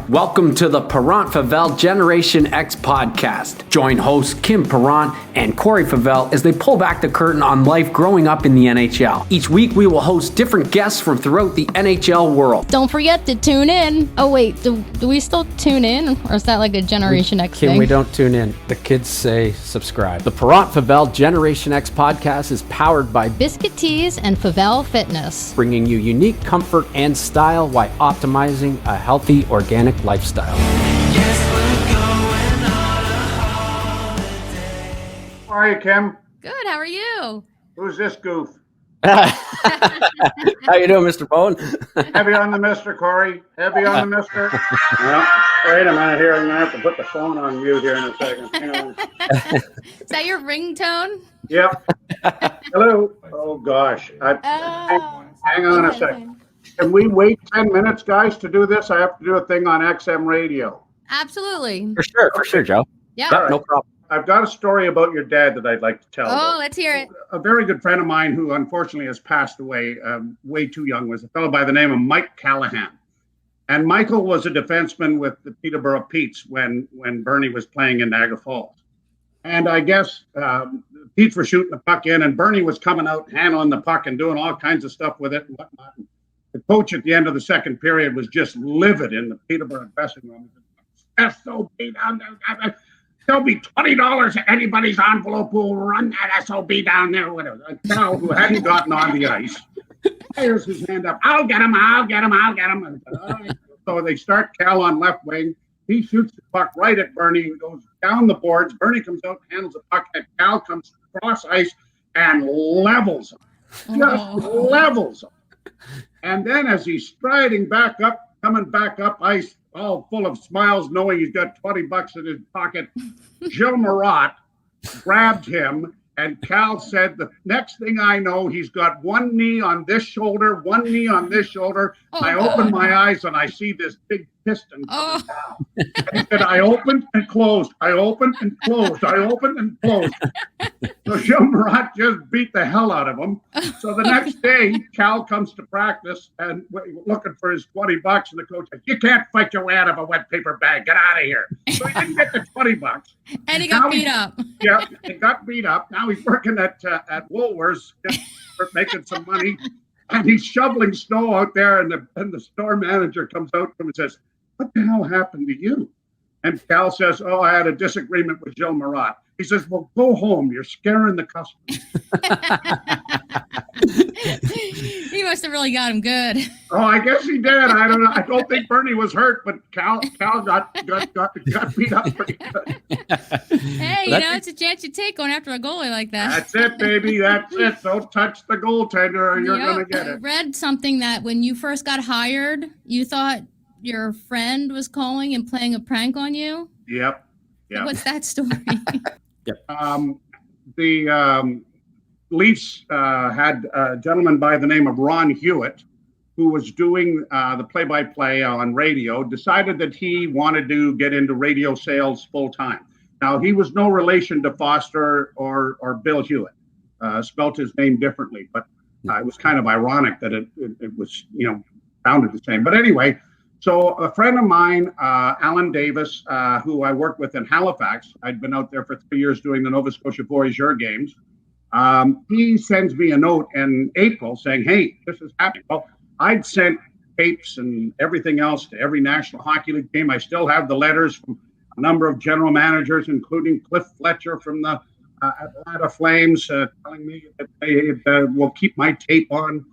Welcome to the Parent Favel Generation X podcast. Join hosts Kim Parent and Corey Favel as they pull back the curtain on life growing up in the NHL. Each week we will host different guests from throughout the NHL world. Don't forget to tune in. Oh wait, do we still tune in? Or is that like a Generation X thing? Kim, we don't tune in. The kids say subscribe. The Parent Favel Generation X podcast is powered by Biscuit Teas and Favel Fitness, bringing you unique comfort and style while optimizing a healthy, organic lifestyle. Yes, we're going on a holiday. How are you, Kim? Good, how are you? Who's this goof? How you doing, Mr. Bowen? Heavy on the mister, Corey. Heavy on the mister. Well, wait a minute here. I'm going to have to put the phone on mute here in a second. Hang on. Is that your ringtone? Yep. Hello. Oh, gosh. Hang on a second. Can we wait 10 minutes, guys, to do this? I have to do a thing on XM radio. Absolutely. For sure, Joe. Yeah. Yep, no problem. I've got a story about your dad that I'd like to tell. Oh, let's hear it. A very good friend of mine who unfortunately has passed away way too young was a fellow by the name of Mike Callahan. And Michael was a defenseman with the Peterborough Petes when Bernie was playing in Niagara Falls. And I guess Petes were shooting the puck in, and Bernie was coming out handling the puck and doing all kinds of stuff with it and whatnot. The coach at the end of the second period was just livid in the Peterborough dressing room. SOB down there. There'll be $20 at anybody's envelope who will run that SOB down there. Whatever. A Cal who hadn't gotten on the ice fires his hand up. I'll get him. And, so they start Cal on left wing. He shoots the puck right at Bernie and goes down the boards. Bernie comes out and handles the puck, and Cal comes across ice and levels him. Levels him. And then as he's striding back up, coming back up ice, all full of smiles, knowing he's got $20 in his pocket, Joe Marat grabbed him, and Cal said, the next thing I know, he's got one knee on this shoulder, one knee on this shoulder. I open my eyes and I see this big piston coming down. And he said, I opened and closed. I opened and closed. I opened and closed. So Joe Marat just beat the hell out of him. So the next day, Cal comes to practice and looking for his $20, and the coach said, you can't fight your way out of a wet paper bag. Get out of here. So he didn't get the $20. And he got beat up. Yeah, he got beat up. Now he's working at Woolworths for making some money. And he's shoveling snow out there, and the store manager comes out to him and says, what the hell happened to you? And Cal says, oh, I had a disagreement with Joe Marat. He says, well, go home. You're scaring the customers. He must have really got him good. Oh, I guess he did. I don't know. I don't think Bernie was hurt, but Cal got beat up pretty good. Hey, it's a chance you take going after a goalie like that. That's it, baby. That's it. Don't touch the goaltender or you're going to get it. I read something that when you first got hired, you thought your friend was calling and playing a prank on you? Yep. What's that story? The Leafs had a gentleman by the name of Ron Hewitt, who was doing the play-by-play on radio, decided that he wanted to get into radio sales full-time. Now, he was no relation to Foster or Bill Hewitt, spelt his name differently, but it was kind of ironic that it was, sounded the same. But anyway, so a friend of mine, Alan Davis, who I worked with in Halifax, I'd been out there for 3 years doing the Nova Scotia Voyageur games. He sends me a note in April saying, hey, this is happening. Well, I'd sent tapes and everything else to every National Hockey League game. I still have the letters from a number of general managers, including Cliff Fletcher from the Atlanta Flames, telling me that they will keep my tape on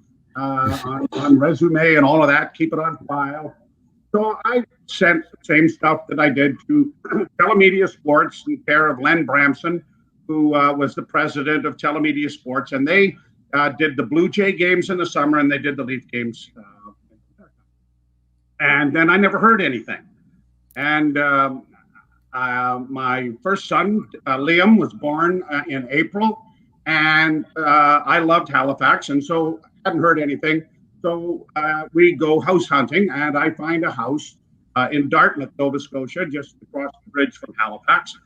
resume and all of that, keep it on file. So I sent the same stuff that I did to Telemedia Sports in care of Len Bramson, who was the president of Telemedia Sports. And they did the Blue Jay games in the summer, and they did the Leaf games. And then I never heard anything. And my first son, Liam, was born in April. And I loved Halifax, and so I hadn't heard anything. So we go house hunting, and I find a house in Dartmouth, Nova Scotia, just across the bridge from Halifax.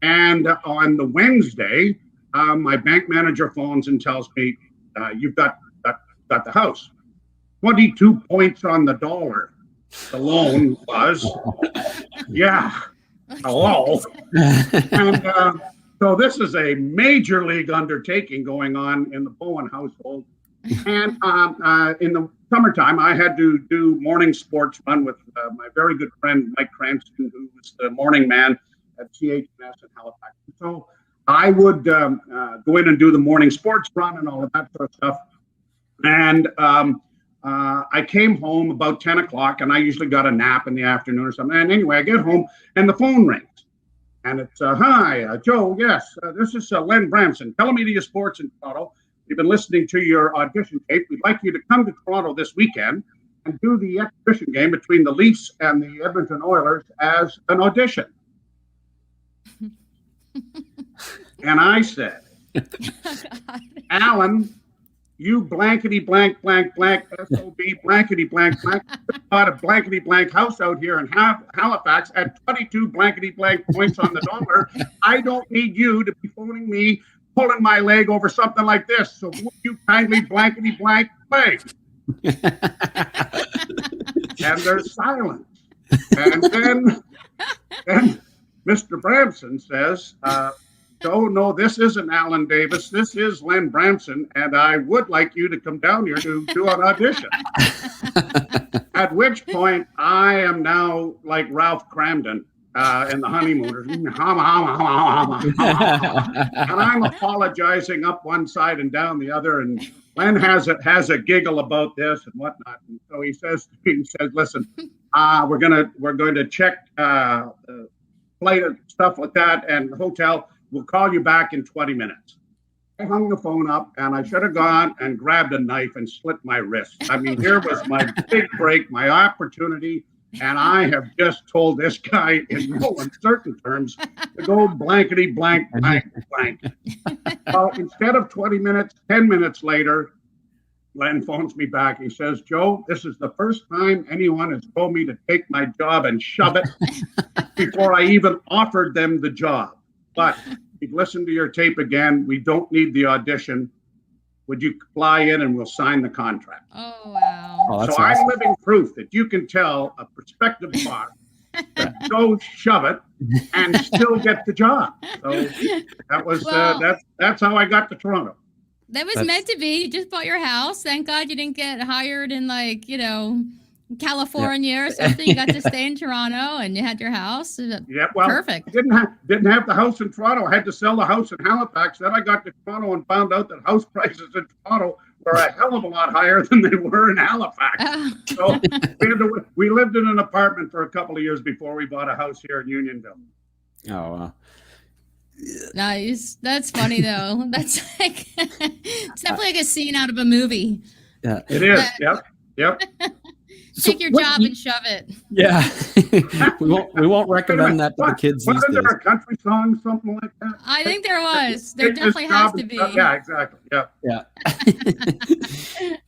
And on the Wednesday, my bank manager phones and tells me, you've got the house. 22 points on the dollar. Stallone was. Yeah. Hello. And so this is a major league undertaking going on in the Bowen household. And in the summertime, I had to do morning sports run with my very good friend, Mike Cranston, who was the morning man at CHS in Halifax. So I would go in and do the morning sports run and all of that sort of stuff. And I came home about 10 o'clock, and I usually got a nap in the afternoon or something. And anyway, I get home, and the phone rings. And it's, hi, Joe, yes, this is Len Bramson, Telemedia Sports in Toronto. We've been listening to your audition tape. We'd like you to come to Toronto this weekend and do the exhibition game between the Leafs and the Edmonton Oilers as an audition. And I said, Alan, you blankety blank blank blank SOB blankety blank blank bought a blankety blank house out here in Halifax at 22 blankety blank points on the dollar. I don't need you to be phoning me, pulling my leg over something like this. So would you kindly blankety blank blank? And there's silence. And then Mr. Bramson says, oh, no, this isn't Alan Davis. This is Len Bramson, and I would like you to come down here to do an audition. At which point, I am now like Ralph Cramden in The Honeymooners. And I'm apologizing up one side and down the other, and Len has a giggle about this and whatnot. And so he says, listen, we're going to check flight and stuff like that and the hotel. We'll call you back in 20 minutes. I hung the phone up, and I should have gone and grabbed a knife and slit my wrist. I mean, here was my big break, my opportunity, and I have just told this guy in no uncertain terms to go blankety blank blank blank. Well, instead of 20 minutes, 10 minutes later, Len phones me back. He says, Joe, this is the first time anyone has told me to take my job and shove it before I even offered them the job. But we've listened to your tape again. We don't need the audition. Would you fly in and we'll sign the contract? Oh, wow. Oh, that's so awesome. I'm living proof that you can tell a prospective boss to go shove it and still get the job. So that was that's how I got to Toronto. That was meant to be. You just bought your house. Thank God you didn't get hired in California or something. You got to stay in Toronto and you had your house. Yeah, well, perfect. I didn't have the house in Toronto. I had to sell the house in Halifax. Then I got to Toronto and found out that house prices in Toronto were a hell of a lot higher than they were in Halifax. So we lived in an apartment for a couple of years before we bought a house here in Unionville. Oh, wow. Nice. That's funny though. That's it's definitely like a scene out of a movie. Yeah, it is. Yep. Take your job and shove it. Yeah. we won't recommend that to the kids these days. Wasn't there a country song, something like that? I think there was. There definitely has to be. Yeah, exactly. Yeah.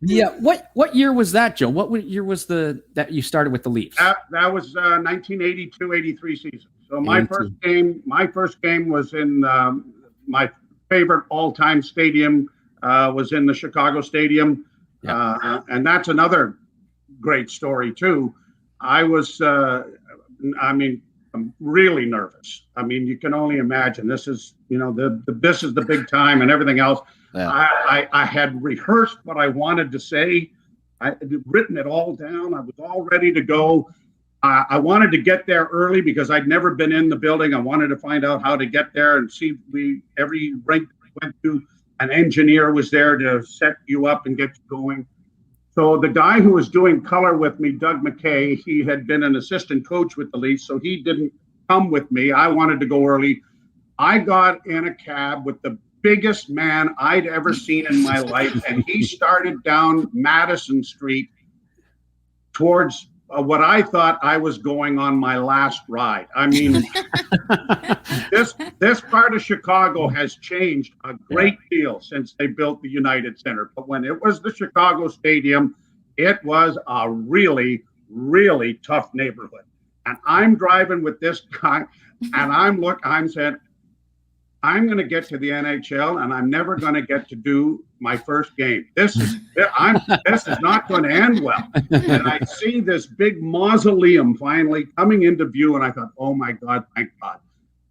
Yeah. What year was that, Joe? What year was that you started with the Leafs? That was 1982-83 season. So my first game was in my favorite all-time stadium was in the Chicago Stadium. Yeah. And that's another great story too. I was, I'm really nervous. I mean, you can only imagine. This is, this is the big time and everything else. Yeah. I had rehearsed what I wanted to say. I had written it all down. I was all ready to go. I wanted to get there early because I'd never been in the building. I wanted to find out how to get there and see every rink we went to, an engineer was there to set you up and get you going. So the guy who was doing color with me, Doug McKay, he had been an assistant coach with the Leafs, so he didn't come with me. I wanted to go early. I got in a cab with the biggest man I'd ever seen in my life, and he started down Madison Street towards what I thought I was going on my last ride. I mean, this part of Chicago has changed a great deal since they built the United Center. But when it was the Chicago Stadium, it was a really, really tough neighborhood. And I'm driving with this guy, and I'm saying, I'm going to get to the NHL, and I'm never going to get to do my first game. This is not going to end well. And I see this big mausoleum finally coming into view, and I thought, oh my God, thank God.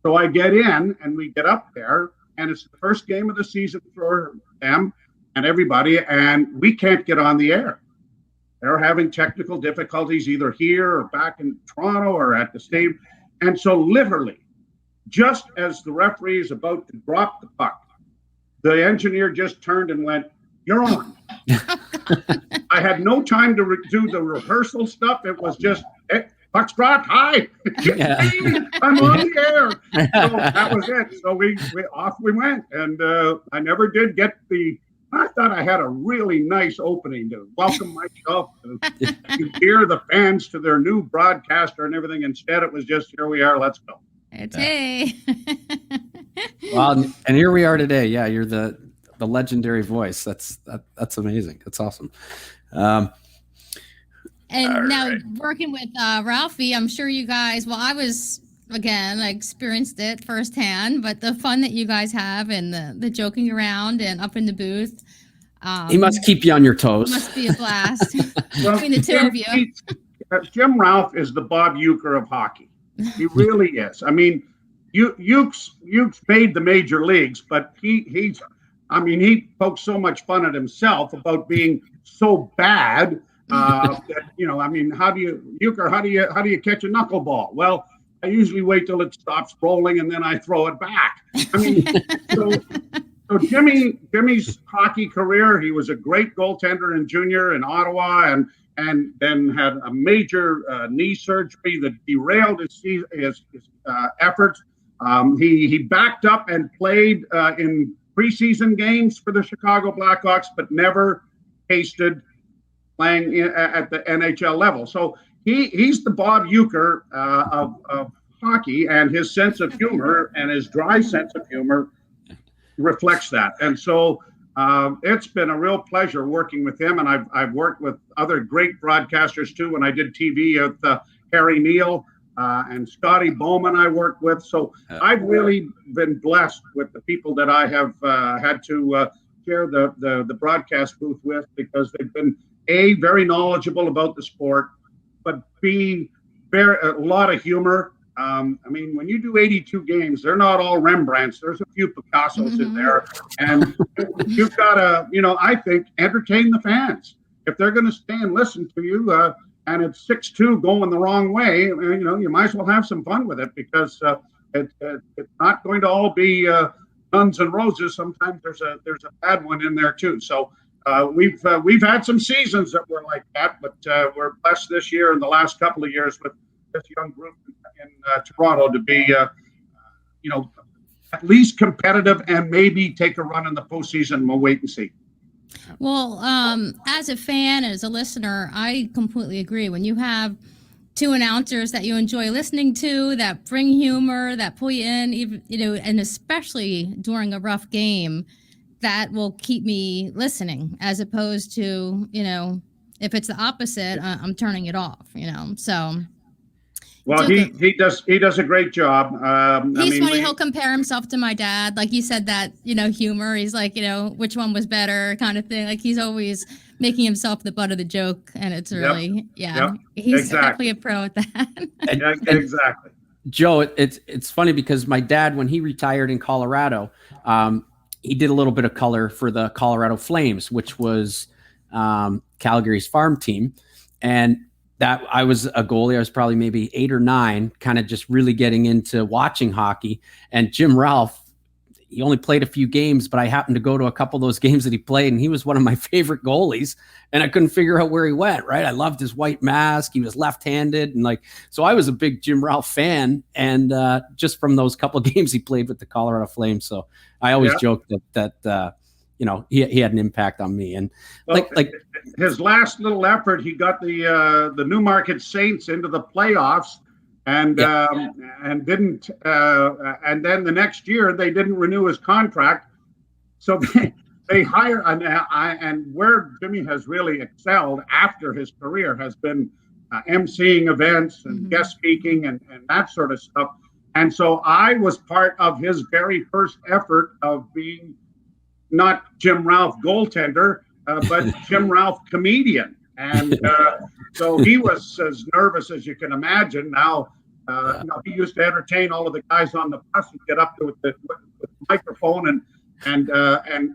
So I get in, and we get up there, and it's the first game of the season for them and everybody, and we can't get on the air. They're having technical difficulties either here or back in Toronto or at the stadium. And so literally, just as the referee is about to drop the puck, the engineer just turned and went, "You're on." I had no time to do the rehearsal stuff. It was just, hey, puck's dropped. Hi, I'm on the air. So that was it. So we off we went, and I never did get the. I thought I had a really nice opening to welcome myself to hear the fans to their new broadcaster and everything. Instead, it was just, here we are, let's go. Hey. Well, and here we are today. Yeah, you're the legendary voice. That's amazing. That's awesome. And now working with Ralphie, I'm sure you guys, well, I experienced it firsthand, but the fun that you guys have and the joking around and up in the booth. He must keep you on your toes. Must be a blast between the two of you. Jim Ralph is the Bob Uecker of hockey. He really is. I mean, Ueck's made the major leagues, but he pokes so much fun at himself about being so bad that, I mean, how do you catch a knuckleball? Well, I usually wait till it stops rolling and then I throw it back. I mean, so Jimmy's hockey career, he was a great goaltender in junior in Ottawa, and then had a major knee surgery that derailed his efforts. He backed up and played in preseason games for the Chicago Blackhawks, but never tasted playing at the NHL level. So he's the Bob Uecker of hockey, and his sense of humor and his dry sense of humor reflects that. And so it's been a real pleasure working with him, and I've worked with other great broadcasters too. When I did TV with Harry Neal and Scotty Bowman, I worked with. So I've really been blessed with the people that I have had to share the broadcast booth with, because they've been very knowledgeable about the sport, but B, a lot of humor. I mean, when you do 82 games, they're not all Rembrandts. There's a few Picassos in there. And you've got to, I think, entertain the fans. If they're going to stay and listen to you and it's 6-2 going the wrong way, you might as well have some fun with it, because it's not going to all be guns and roses. Sometimes there's a bad one in there too. So we've had some seasons that were like that, but we're blessed this year and the last couple of years with this young group in Toronto to be, at least competitive and maybe take a run in the postseason. We'll wait and see. Well, as a fan, as a listener, I completely agree. When you have two announcers that you enjoy listening to, that bring humor, that pull you in, even, and especially during a rough game, that will keep me listening, as opposed to, if it's the opposite, I'm turning it off, so. Well, he does a great job. He's funny. He'll compare himself to my dad. Like you said, that, humor. He's like, which one was better kind of thing. Like he's always making himself the butt of the joke. And it's really, he's definitely a pro at that. Exactly. Joe, it's funny because my dad, when he retired in Colorado, he did a little bit of color for the Colorado Flames, which was Calgary's farm team. And that I was a goalie. I was probably maybe 8 or 9, kind of just really getting into watching hockey. And Jim Ralph, he only played a few games, but I happened to go to a couple of those games that he played, and he was one of my favorite goalies. And I couldn't figure out where he went, right? I loved his white mask. He was left-handed. And so I was a big Jim Ralph fan. And just from those couple of games he played with the Colorado Flames. So I always joke that he had an impact on me. And like his last little effort, he got the Newmarket Saints into the playoffs, and didn't. And then the next year they didn't renew his contract, so they hire and where Jimmy has really excelled after his career has been emceeing events and guest speaking and that sort of stuff. And so I was part of his very first effort of being not Jim Ralph goaltender, but Jim Ralph comedian. And so he was as nervous as you can imagine. Now, he used to entertain all of the guys on the bus and get up to with the microphone and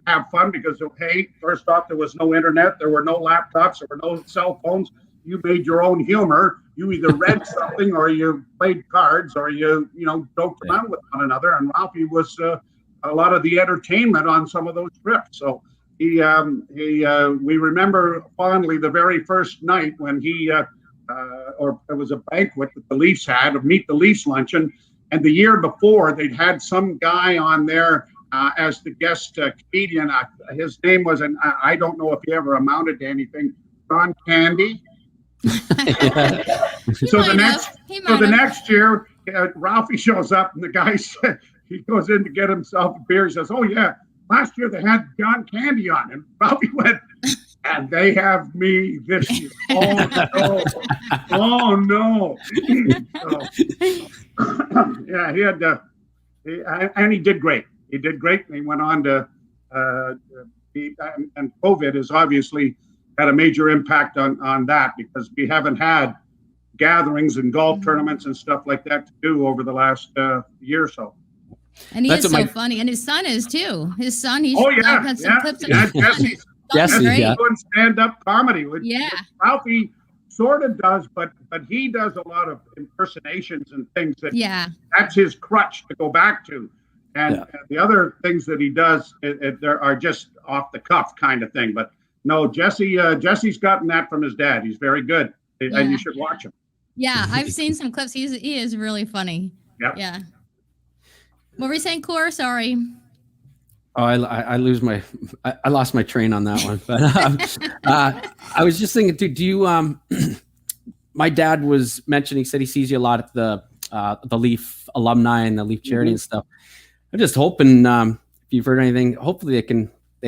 have fun because, hey, first off, there was no internet, there were no laptops, there were no cell phones. You made your own humor. You either read something or you played cards or you joked around with one another. And Ralphie was a lot of the entertainment on some of those trips. So we remember fondly the very first night when or it was a banquet that the Leafs had, a Meet the Leafs luncheon. And the year before, they'd had some guy on there as the guest comedian. His name was, and I don't know if he ever amounted to anything, John Candy. So the next year, Ralphie shows up and the guy said, he goes in to get himself a beer. He says, "Oh yeah, last year they had John Candy on," and Ralphie went, "And they have me this year." Oh no! So, yeah, he had and he did great. He did great, and he went on to and COVID has obviously had a major impact on that because we haven't had gatherings and golf tournaments and stuff like that to do over the last year or so. And he is so funny, and his son is too. His son, he's had some clips of Jesse, doing stand-up comedy. Which yeah, Ralphie sort of does, but he does a lot of impersonations and things that's his crutch to go back to. And the other things that he does there are just off the cuff kind of thing. But no, Jesse's gotten that from his dad. He's very good, and you should watch him. Yeah, I've seen some clips. He is really funny. Yep. Yeah. What were you saying, Cor? Sorry. Oh, I lost my train on that one. But I was just thinking, do you? My dad was mentioning, he said he sees you a lot at the Leaf alumni and the Leaf charity and stuff. I'm just hoping if you've heard anything, hopefully they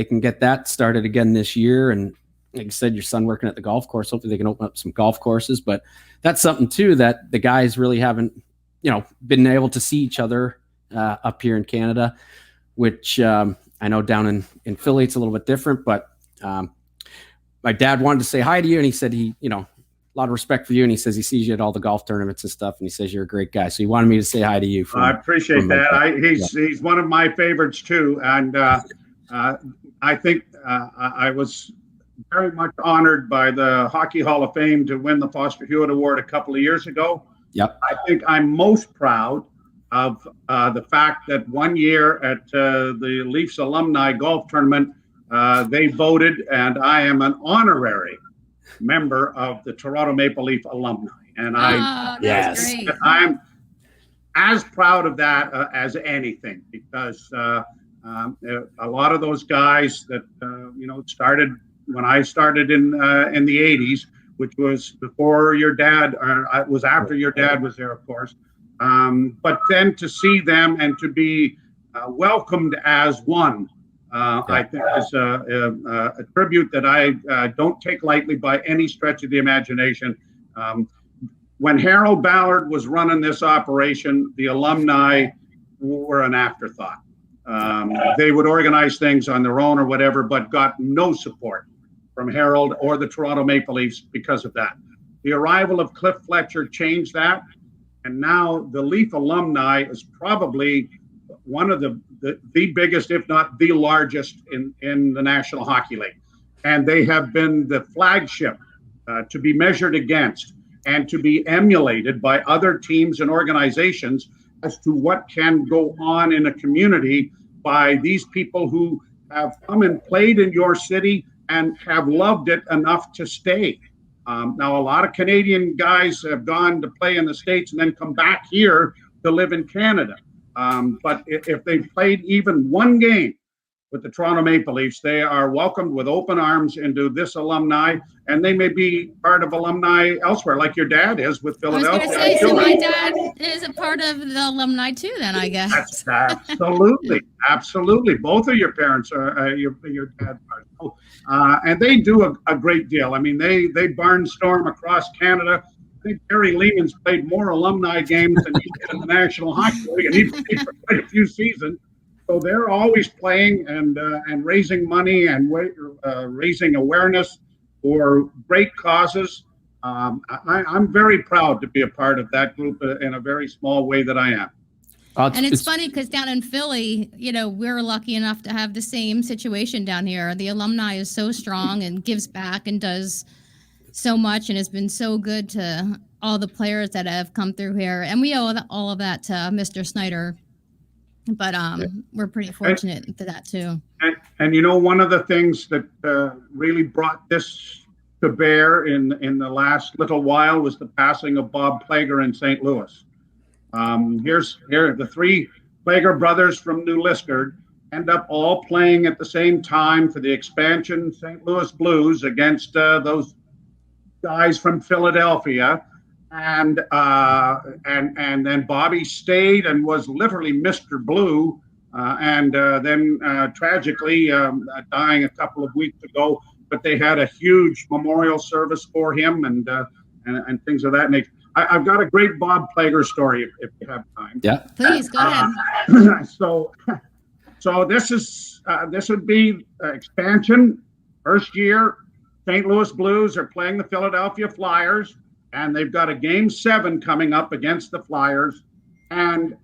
can get that started again this year. And like you said, your son working at the golf course, hopefully they can open up some golf courses. But that's something too that the guys really haven't, been able to see each other up here in Canada, which I know down in Philly it's a little bit different. But my dad wanted to say hi to you, and he said a lot of respect for you, and he says he sees you at all the golf tournaments and stuff, and he says you're a great guy. So he wanted me to say hi to you. I appreciate that. He's one of my favorites too, and I think I was very much honored by the Hockey Hall of Fame to win the Foster Hewitt Award a couple of years ago. Yep. I think I'm most proud of the fact that one year at the Leafs alumni golf tournament, they voted, and I am an honorary member of the Toronto Maple Leaf alumni. And I'm as proud of that as anything, because a lot of those guys that started when I started in the 80s, which was before your dad, or it was after your dad was there, of course. But then to see them and to be welcomed as one, I think is a tribute that I don't take lightly by any stretch of the imagination. When Harold Ballard was running this operation, the alumni were an afterthought. They would organize things on their own or whatever, but got no support from Harold or the Toronto Maple Leafs because of that. The arrival of Cliff Fletcher changed that. And now the Leaf alumni is probably one of the biggest, if not the largest in the National Hockey League. And they have been the flagship to be measured against and to be emulated by other teams and organizations as to what can go on in a community by these people who have come and played in your city and have loved it enough to stay. Now, a lot of Canadian guys have gone to play in the States and then come back here to live in Canada. But if they've played even one game with the Toronto Maple Leafs, they are welcomed with open arms into this alumni, and they may be part of alumni elsewhere, like your dad is with Philadelphia. I was going to say, so my dad is a part of the alumni too, then, I guess. Absolutely. Both of your parents are your dad. And they do a great deal. I mean, they barnstorm across Canada. think Gary Lehman's played more alumni games than he did in the National Hockey League, and he played for quite a few seasons. So they're always playing and raising money and raising awareness for great causes. I'm very proud to be a part of that group in a very small way that I am. And it's funny because down in Philly, we're lucky enough to have the same situation down here. The alumni is so strong and gives back and does so much and has been so good to all the players that have come through here. And we owe all of that to Mr. Snyder. But we're pretty fortunate to that too. And one of the things that really brought this to bear in the last little while was the passing of Bob Plager in St. Louis. Here the three Plager brothers from New Liskeard end up all playing at the same time for the expansion St. Louis Blues against those guys from Philadelphia. And then Bobby stayed and was literally Mr. Blue, and then tragically dying a couple of weeks ago. But they had a huge memorial service for him and things of that nature. I've got a great Bob Plager story if you have time. Yeah, please go ahead. So this would be expansion first year. St. Louis Blues are playing the Philadelphia Flyers. And they've got a Game 7 coming up against the Flyers. And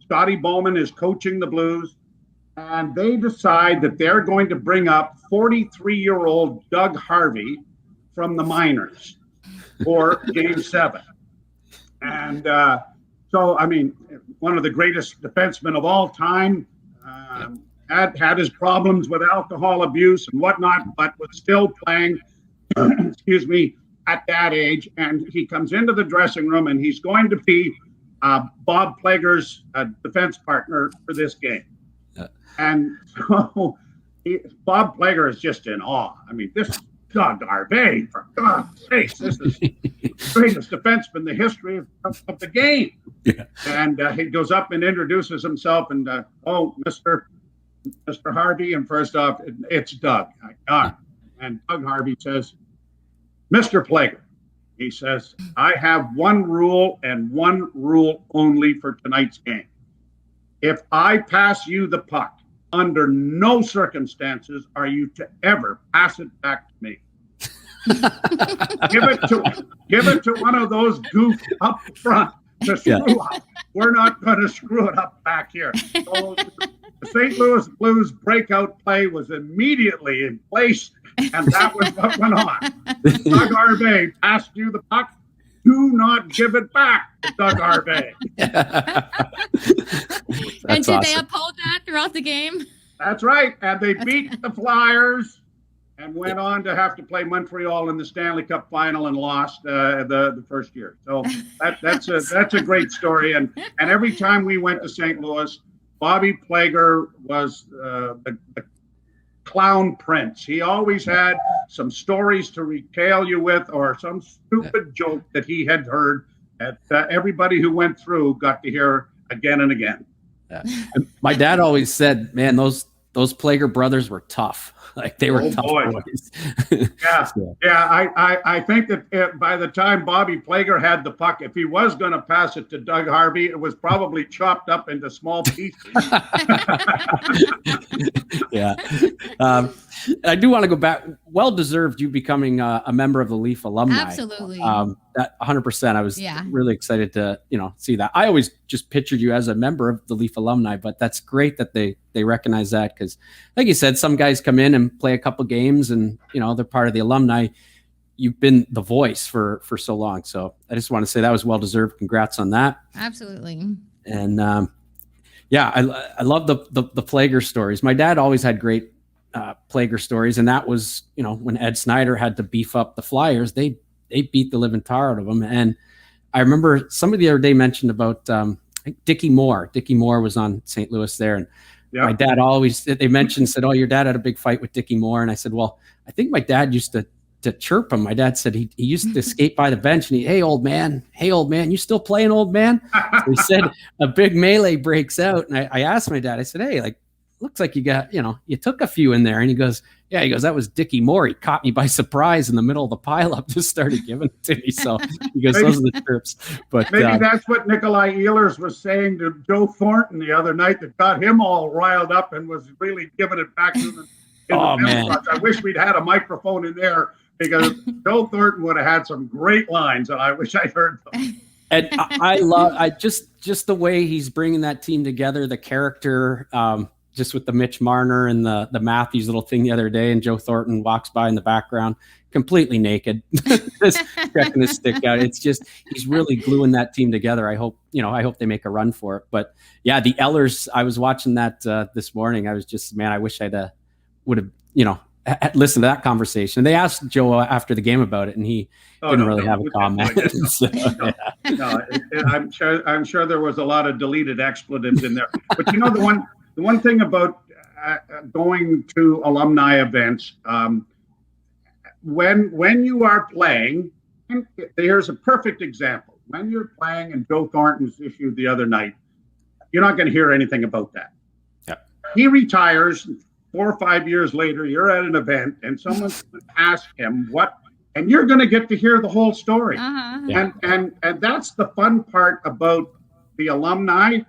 Scotty Bowman is coaching the Blues. And they decide that they're going to bring up 43-year-old Doug Harvey from the minors for Game 7. And one of the greatest defensemen of all time, had his problems with alcohol abuse and whatnot, but was still playing, at that age, and he comes into the dressing room, and he's going to be Bob Plager's defense partner for this game. And so Bob Plager is just in awe. I mean, this is Doug Harvey, for God's sakes. This is the greatest defenseman in the history of the game. Yeah. And he goes up and introduces himself, and Mr. Harvey, and first off, it's Doug. And Doug Harvey says, Mr. Plager, he says, I have one rule and one rule only for tonight's game. If I pass you the puck, under no circumstances are you to ever pass it back to me. Give it to one of those goofs up front to screw up. We're not going to screw it up back here. So the St. Louis Blues breakout play was immediately in place, and that was what went on. Doug Harvey passed you the puck. Do not give it back to Doug Harvey. And did they uphold that throughout the game? That's right. And they beat the Flyers and went on to have to play Montreal in the Stanley Cup final and lost the first year. So that's a great story. And every time we went to St. Louis, Bobby Plager was the clown prince. He always had some stories to regale you with, or some stupid joke that he had heard that everybody who went through got to hear again and again. Yeah. My dad always said, man, those Plager brothers were tough. Like they were tough boys. I think that by the time Bobby Plager had the puck, if he was going to pass it to Doug Harvey, it was probably chopped up into small pieces. Yeah. I do want to go back. Well deserved you becoming a member of the Leaf alumni. Absolutely. That 100%. I was really excited to see that. I always just pictured you as a member of the Leaf alumni, but that's great that they recognize that, because, like you said, some guys come in and play a couple games, and they're part of the alumni. You've been the voice for so long, so I just want to say that was well deserved. Congrats on that. Absolutely. And I love the Plager stories. My dad always had great Plager stories, and that was when Ed Snyder had to beef up the Flyers, they beat the living tar out of them. And I remember somebody the other day mentioned about Dickie Moore. Dickie Moore was on St. Louis there, and my dad they said, oh, your dad had a big fight with Dickie Moore. And I said, well, I think my dad used to chirp him. My dad said he used to skate by the bench and hey, old man, you still playing, old man? So he said a big melee breaks out. And I asked my dad, I said, hey, looks like you got, you took a few in there. And he goes, Yeah, he goes, that was Dickie Moore. He caught me by surprise in the middle of the pileup, just started giving it to me. So he goes, those are the chirps. But maybe that's what Nikolai Ehlers was saying to Joe Thornton the other night that got him all riled up and was really giving it back to him in the man. box. I wish we'd had a microphone in there because Joe Thornton would have had some great lines, and I wish I'd heard them. And I love just the way he's bringing that team together, the character, just with the Mitch Marner and the Matthews little thing the other day, and Joe Thornton walks by in the background, completely naked, just checking his stick out. It's just, he's really gluing that team together. I hope they make a run for it. But yeah, the Ehlers, I was watching that this morning. I was just, man, I wish would have, listened to that conversation. And they asked Joe after the game about it, and he didn't really have a comment. So, I'm sure there was a lot of deleted expletives in there. But the one thing about going to alumni events, when you are playing, and here's a perfect example. When you're playing, and Joe Thornton's issue the other night, you're not going to hear anything about that. Yep. He retires 4 or 5 years later. You're at an event, and someone's going to ask him what, and you're going to get to hear the whole story. Uh-huh. And that's the fun part about the alumni,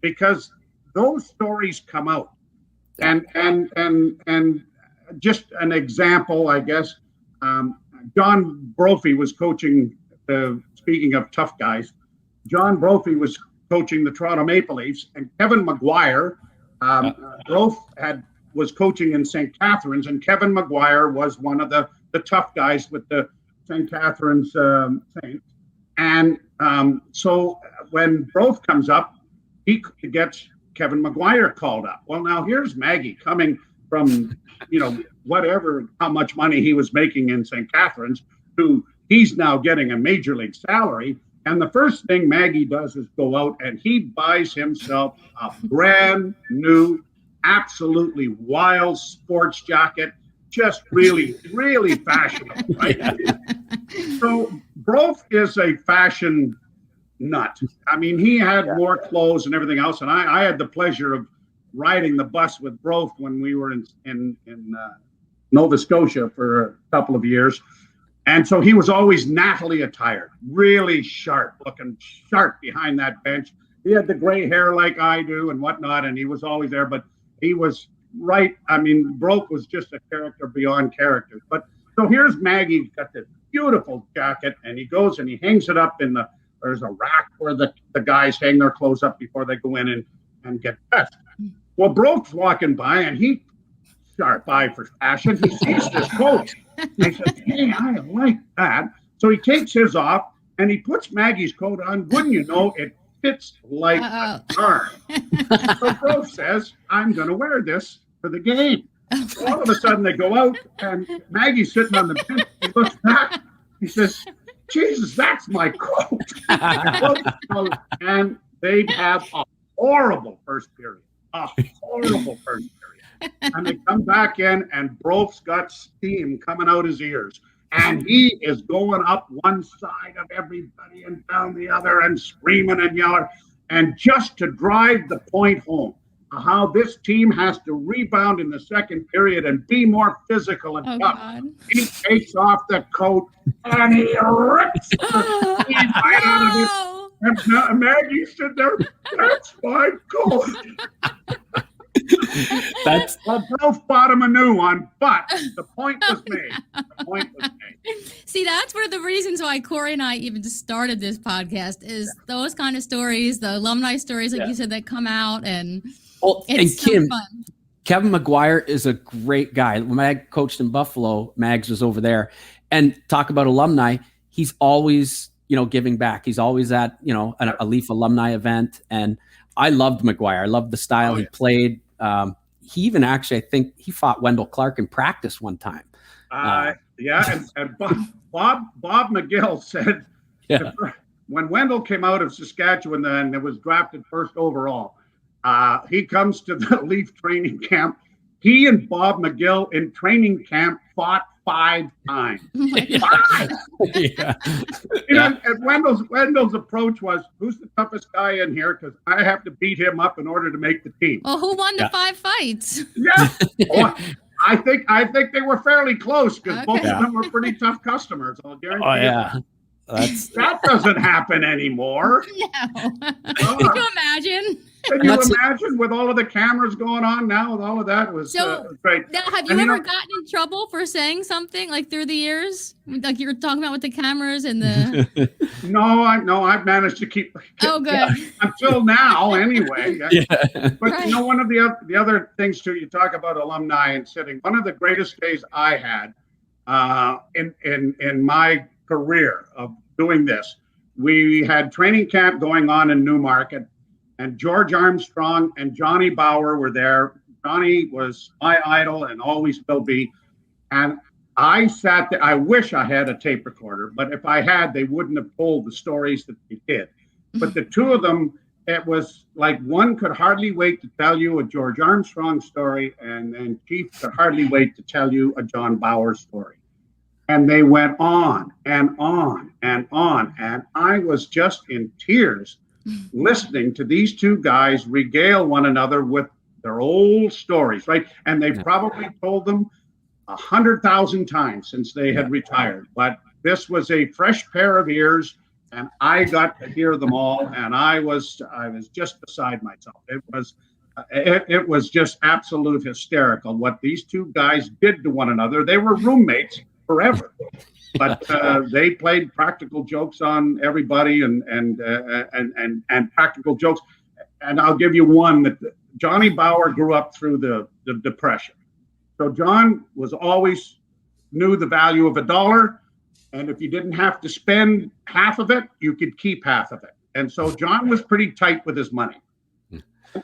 because those stories come out. And just an example, I guess, John Brophy was coaching speaking of tough guys, John Brophy was coaching the Toronto Maple Leafs, and Kevin McGuire, was coaching in St. Catharines, and Kevin McGuire was one of the tough guys with the St. Catharines Saints. And so when Broth comes up, he gets Kevin McGuire called up. Well, now here's Maggie coming from, whatever, how much money he was making in St. Catharines, to he's now getting a major league salary. And the first thing Maggie does is go out and he buys himself a brand new, absolutely wild sports jacket, just really, really fashionable, right? So Broth is a fashion nut. I mean, he had more clothes and everything else. And I had the pleasure of riding the bus with Broth when we were in Nova Scotia for a couple of years. And so he was always nattily attired, really sharp, looking sharp behind that bench. He had the gray hair like I do and whatnot, and he was always there, but he was right. I mean, Broth was just a character beyond characters. But so here's Maggie, got this beautiful jacket, and he goes and he hangs it up there's a rack where the guys hang their clothes up before they go in and get dressed. Well, Broth's walking by, and he, sharp eye for fashion, he sees this coat. And he says, hey, I like that. So he takes his off, and he puts Maggie's coat on. Wouldn't you know, it fits like a charm. So Broth says, I'm going to wear this for the game. All of a sudden, they go out, and Maggie's sitting on the bench. He looks back. He says, Jesus, that's my coat. And they have a horrible first period. And they come back in, and Broth's got steam coming out his ears. And he is going up one side of everybody and down the other and screaming and yelling. And just to drive the point home, how this team has to rebound in the second period and be more physical and tough. God. He takes off the coat and he rips the steam right out of it. And Maggie stood there, that's my coat. Well, Broth bought him a new one, but the point was made. See, that's one of the reasons why Corey and I even started this podcast, is those kind of stories, the alumni stories, like you said, that come out, and it's so fun. Kevin McGuire is a great guy. When I coached in Buffalo, Mags was over there, and talk about alumni, he's always, giving back. He's always at, a Leaf alumni event, and I loved McGuire. I loved the style he played. He even actually, I think he fought Wendell Clark in practice one time. And Bob McGill said when Wendell came out of Saskatchewan and it was drafted first overall, he comes to the Leaf training camp. He and Bob McGill in training camp fought 5 times. And Wendell's approach was, who's the toughest guy in here? Because I have to beat him up in order to make the team. Well, who won the 5 fights? Yeah. I think they were fairly close because both Okay. of them were pretty tough customers. I'll guarantee Oh you. yeah, That doesn't happen anymore. No. Oh. Could you imagine? Can you imagine with all of the cameras going on now? With all of that, it was great. Now, have you ever gotten in trouble for saying something like through the years, like you were talking about with the cameras and the? No, I've managed to keep. Oh, good. Until now, anyway. Yeah. But Right. you know, one of the other things too, you talk about alumni and sitting. One of the greatest days I had in my career of doing this, we had training camp going on in Newmarket, and George Armstrong and Johnny Bower were there. Johnny was my idol and always will be. And I sat there. I wish I had a tape recorder, but if I had, they wouldn't have told the stories that they did. But the two of them, it was like one could hardly wait to tell you a George Armstrong story, and then Chief could hardly wait to tell you a John Bower story. And they went on and on and on. And I was just in tears listening to these two guys regale one another with their old stories, right? And they probably told them 100,000 times since they had retired. But this was a fresh pair of ears, and I got to hear them all, and I was just beside myself. It was just absolute hysterical what these two guys did to one another. They were roommates forever, but they played practical jokes on everybody and practical jokes. And I'll give you one that Johnny Bower grew up through the Depression. So John was always knew the value of $1. And if you didn't have to spend half of it, you could keep half of it. And so John was pretty tight with his money.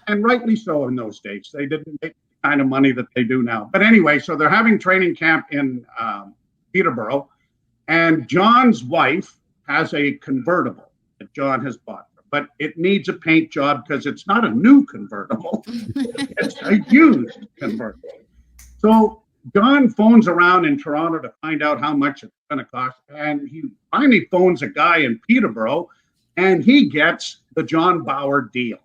And rightly so in those days. They didn't make the kind of money that they do now. But anyway, so they're having training camp in Peterborough. And John's wife has a convertible that John has bought. But it needs a paint job because it's not a new convertible. It's a used convertible. So John phones around in Toronto to find out how much it's going to cost. And he finally phones a guy in Peterborough, and he gets the John Bower deal.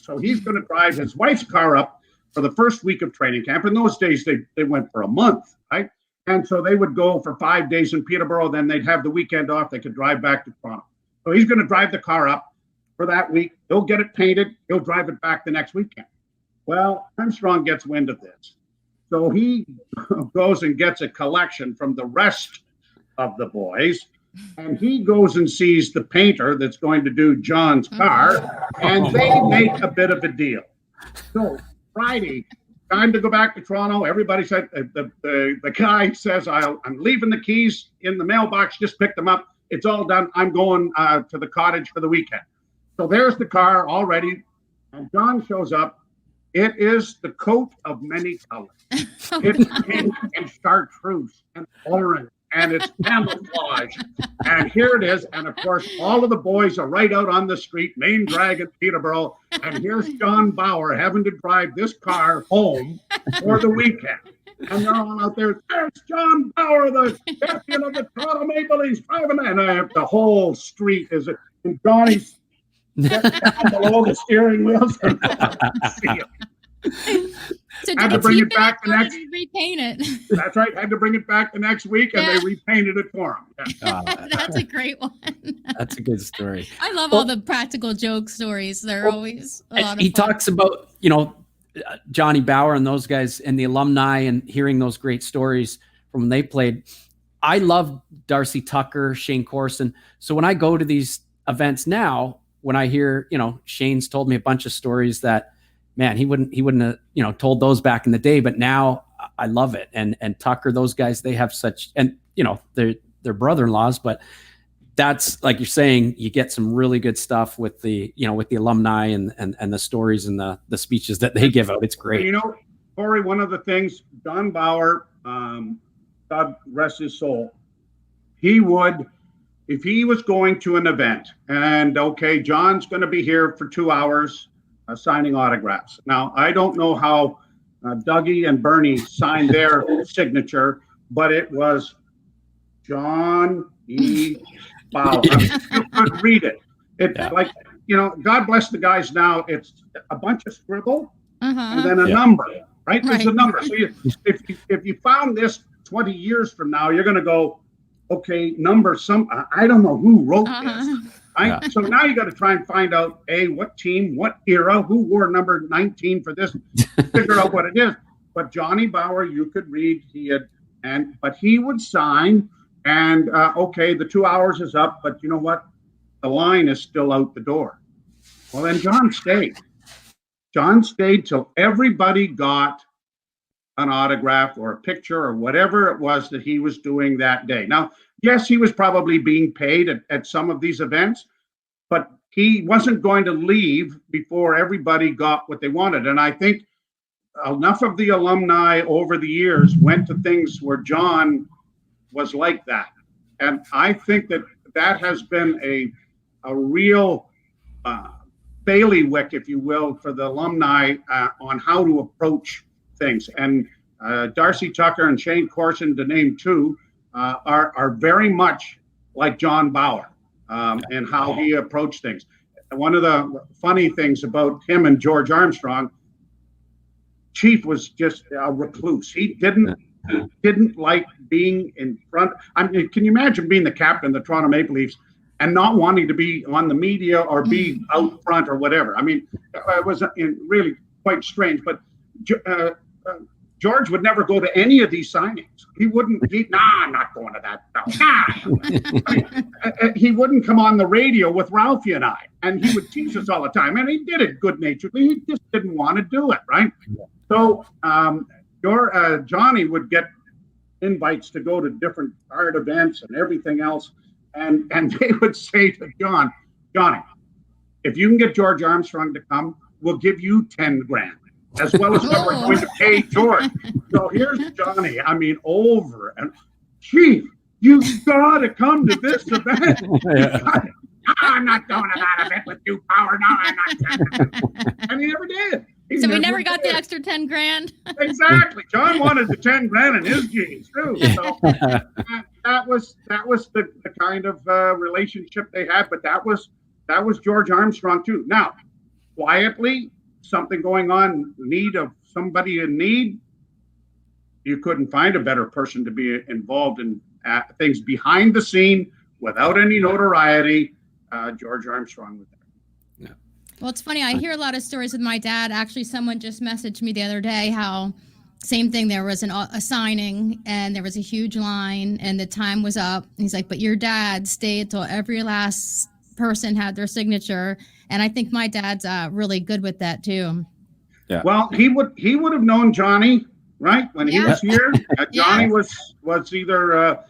So he's going to drive his wife's car up for the first week of training camp. In those days, they went for a month, right? And so they would go for 5 days in Peterborough. Then they'd have the weekend off. They could drive back to Toronto. So he's going to drive the car up for that week. He'll get it painted. He'll drive it back the next weekend. Well, Armstrong gets wind of this. So he goes and gets a collection from the rest of the boys, and he goes and sees the painter that's going to do John's car, and they make a bit of a deal. So Friday, time to go back to Toronto. Everybody said, the guy says, I'm leaving the keys in the mailbox, just pick them up. It's all done. I'm going to the cottage for the weekend. So there's the car all ready, and John shows up. It is the coat of many colors. It's pink and chartreuse and orange, and it's camouflage. And here it is. And of course, all of the boys are right out on the street, main drag in Peterborough. And here's John Bower having to drive this car home for the weekend. And they're all out there. There's John Bower, the champion of the Toronto Maple Leafs, driving. And the whole street is in Johnny's below the steering wheels. So had to bring it back the next. Repaint it. That's right. Had to bring it back the next week, and they repainted it for him. Yeah. That's a great one. That's a good story. I love all the practical joke stories. They're always a lot of he fun. talks about Johnny Bower and those guys and the alumni and hearing those great stories from when they played. I love Darcy Tucker, Shane Corson. So when I go to these events now, when I hear, Shane's told me a bunch of stories that, man, he wouldn't have, told those back in the day, but now I love it. And Tucker, those guys, they have such, and they're brother-in-laws, but that's like you're saying, you get some really good stuff with the alumni and the stories and the speeches that they give out. It's great. Corey, one of the things, John Bower, God rest his soul, he would, if he was going to an event and okay, John's going to be here for 2 hours signing autographs. Now, I don't know how Dougie and Bernie signed their signature, but it was John E. Bower. You could read it. Like, God bless the guys now. It's a bunch of scribble and then a number, right? It's a number. So if you found this 20 years from now, you're going to go, okay, I don't know who wrote this. Right? Yeah. So now you got to try and find out, what team, what era, who wore number 19 for this, figure out what it is. But Johnny Bower, you could read, but he would sign, and the 2 hours is up, but you know what? The line is still out the door. Well, then John stayed. John stayed till everybody got an autograph or a picture or whatever it was that he was doing that day. Now, yes, he was probably being paid at some of these events, but he wasn't going to leave before everybody got what they wanted. And I think enough of the alumni over the years went to things where John was like that. And I think that has been a real bailiwick, if you will, for the alumni on how to approach things. And Darcy Tucker and Shane Corson, to name two, are very much like John Bower and how he approached things. One of the funny things about him and George Armstrong, Chief was just a recluse. He didn't like being in front. I mean, can you imagine being the captain of the Toronto Maple Leafs and not wanting to be on the media or be out front or whatever? I mean, it was really quite strange. But George would never go to any of these signings. I'm not going to that. No, I mean, he wouldn't come on the radio with Ralphie and I, and he would tease us all the time. And he did it good-naturedly. He just didn't want to do it, right? So Johnny would get invites to go to different art events and everything else, and they would say to Johnny, if you can get George Armstrong to come, we'll give you 10 grand. As well as what we're going to pay George. So here's Johnny. I mean, over and Chief, you got to come to this event. I'm not going to that event with you, Power. No, I'm not. And he never did. We never got the extra 10 grand. Exactly. John wanted the 10 grand in his jeans too. So that was the kind of relationship they had. But that was George Armstrong too. Now, quietly, something going on, somebody in need, you couldn't find a better person to be involved in things behind the scene without any notoriety. George Armstrong was there. Yeah. Well, it's funny. I hear a lot of stories with my dad. Actually, someone just messaged me the other day how same thing. There was a signing and there was a huge line and the time was up. And he's like, but your dad stayed till every last person had their signature. And I think my dad's really good with that too. Yeah. Well, he would have known Johnny, right? When he was here, Johnny was either.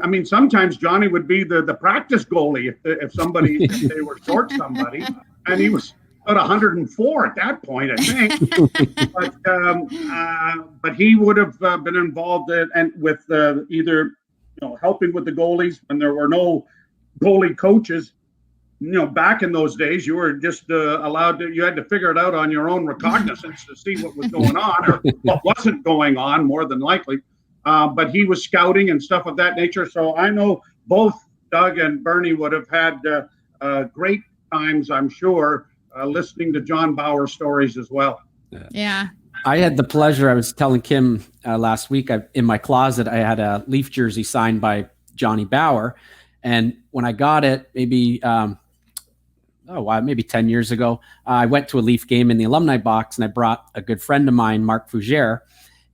I mean, sometimes Johnny would be the practice goalie if they were short somebody, and he was about 104 at that point, I think. But he would have been involved with either helping with the goalies when there were no goalie coaches. Back in those days, you were just you had to figure it out on your own recognizance to see what was going on or what wasn't going on, more than likely. But he was scouting and stuff of that nature. So I know both Doug and Bernie would have had great times, I'm sure, listening to John Bower stories as well. Yeah. I had the pleasure, I was telling Kim last week, in my closet, I had a Leaf jersey signed by Johnny Bower. And when I got it, maybe 10 years ago, I went to a Leaf game in the alumni box, and I brought a good friend of mine, Mark Fougere,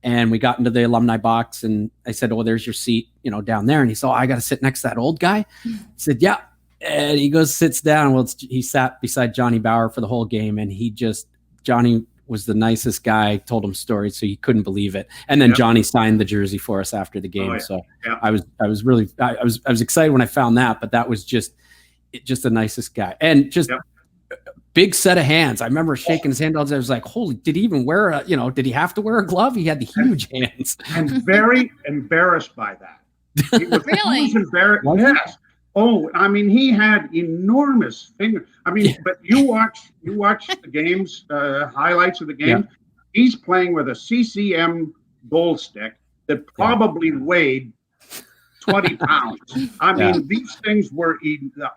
and we got into the alumni box, and I said, "Oh, there's your seat, down there." And he said, "Oh, I got to sit next to that old guy." I said, "Yeah." And he goes, sits down. Well, he sat beside Johnny Bower for the whole game, and Johnny was the nicest guy, told him stories, so he couldn't believe it. And then Johnny signed the jersey for us after the game. I was excited when I found that, but that was just the nicest guy. And just big set of hands. I remember shaking his hand. I was like, holy, did he even wear did he have to wear a glove? He had the huge hands. And very embarrassed by that. He was really embarrassed. Yes. Oh, I mean, he had enormous fingers. I mean, but you watch the games, highlights of the game. Yeah. He's playing with a CCM goal stick that probably weighed 20 pounds. I mean, these things were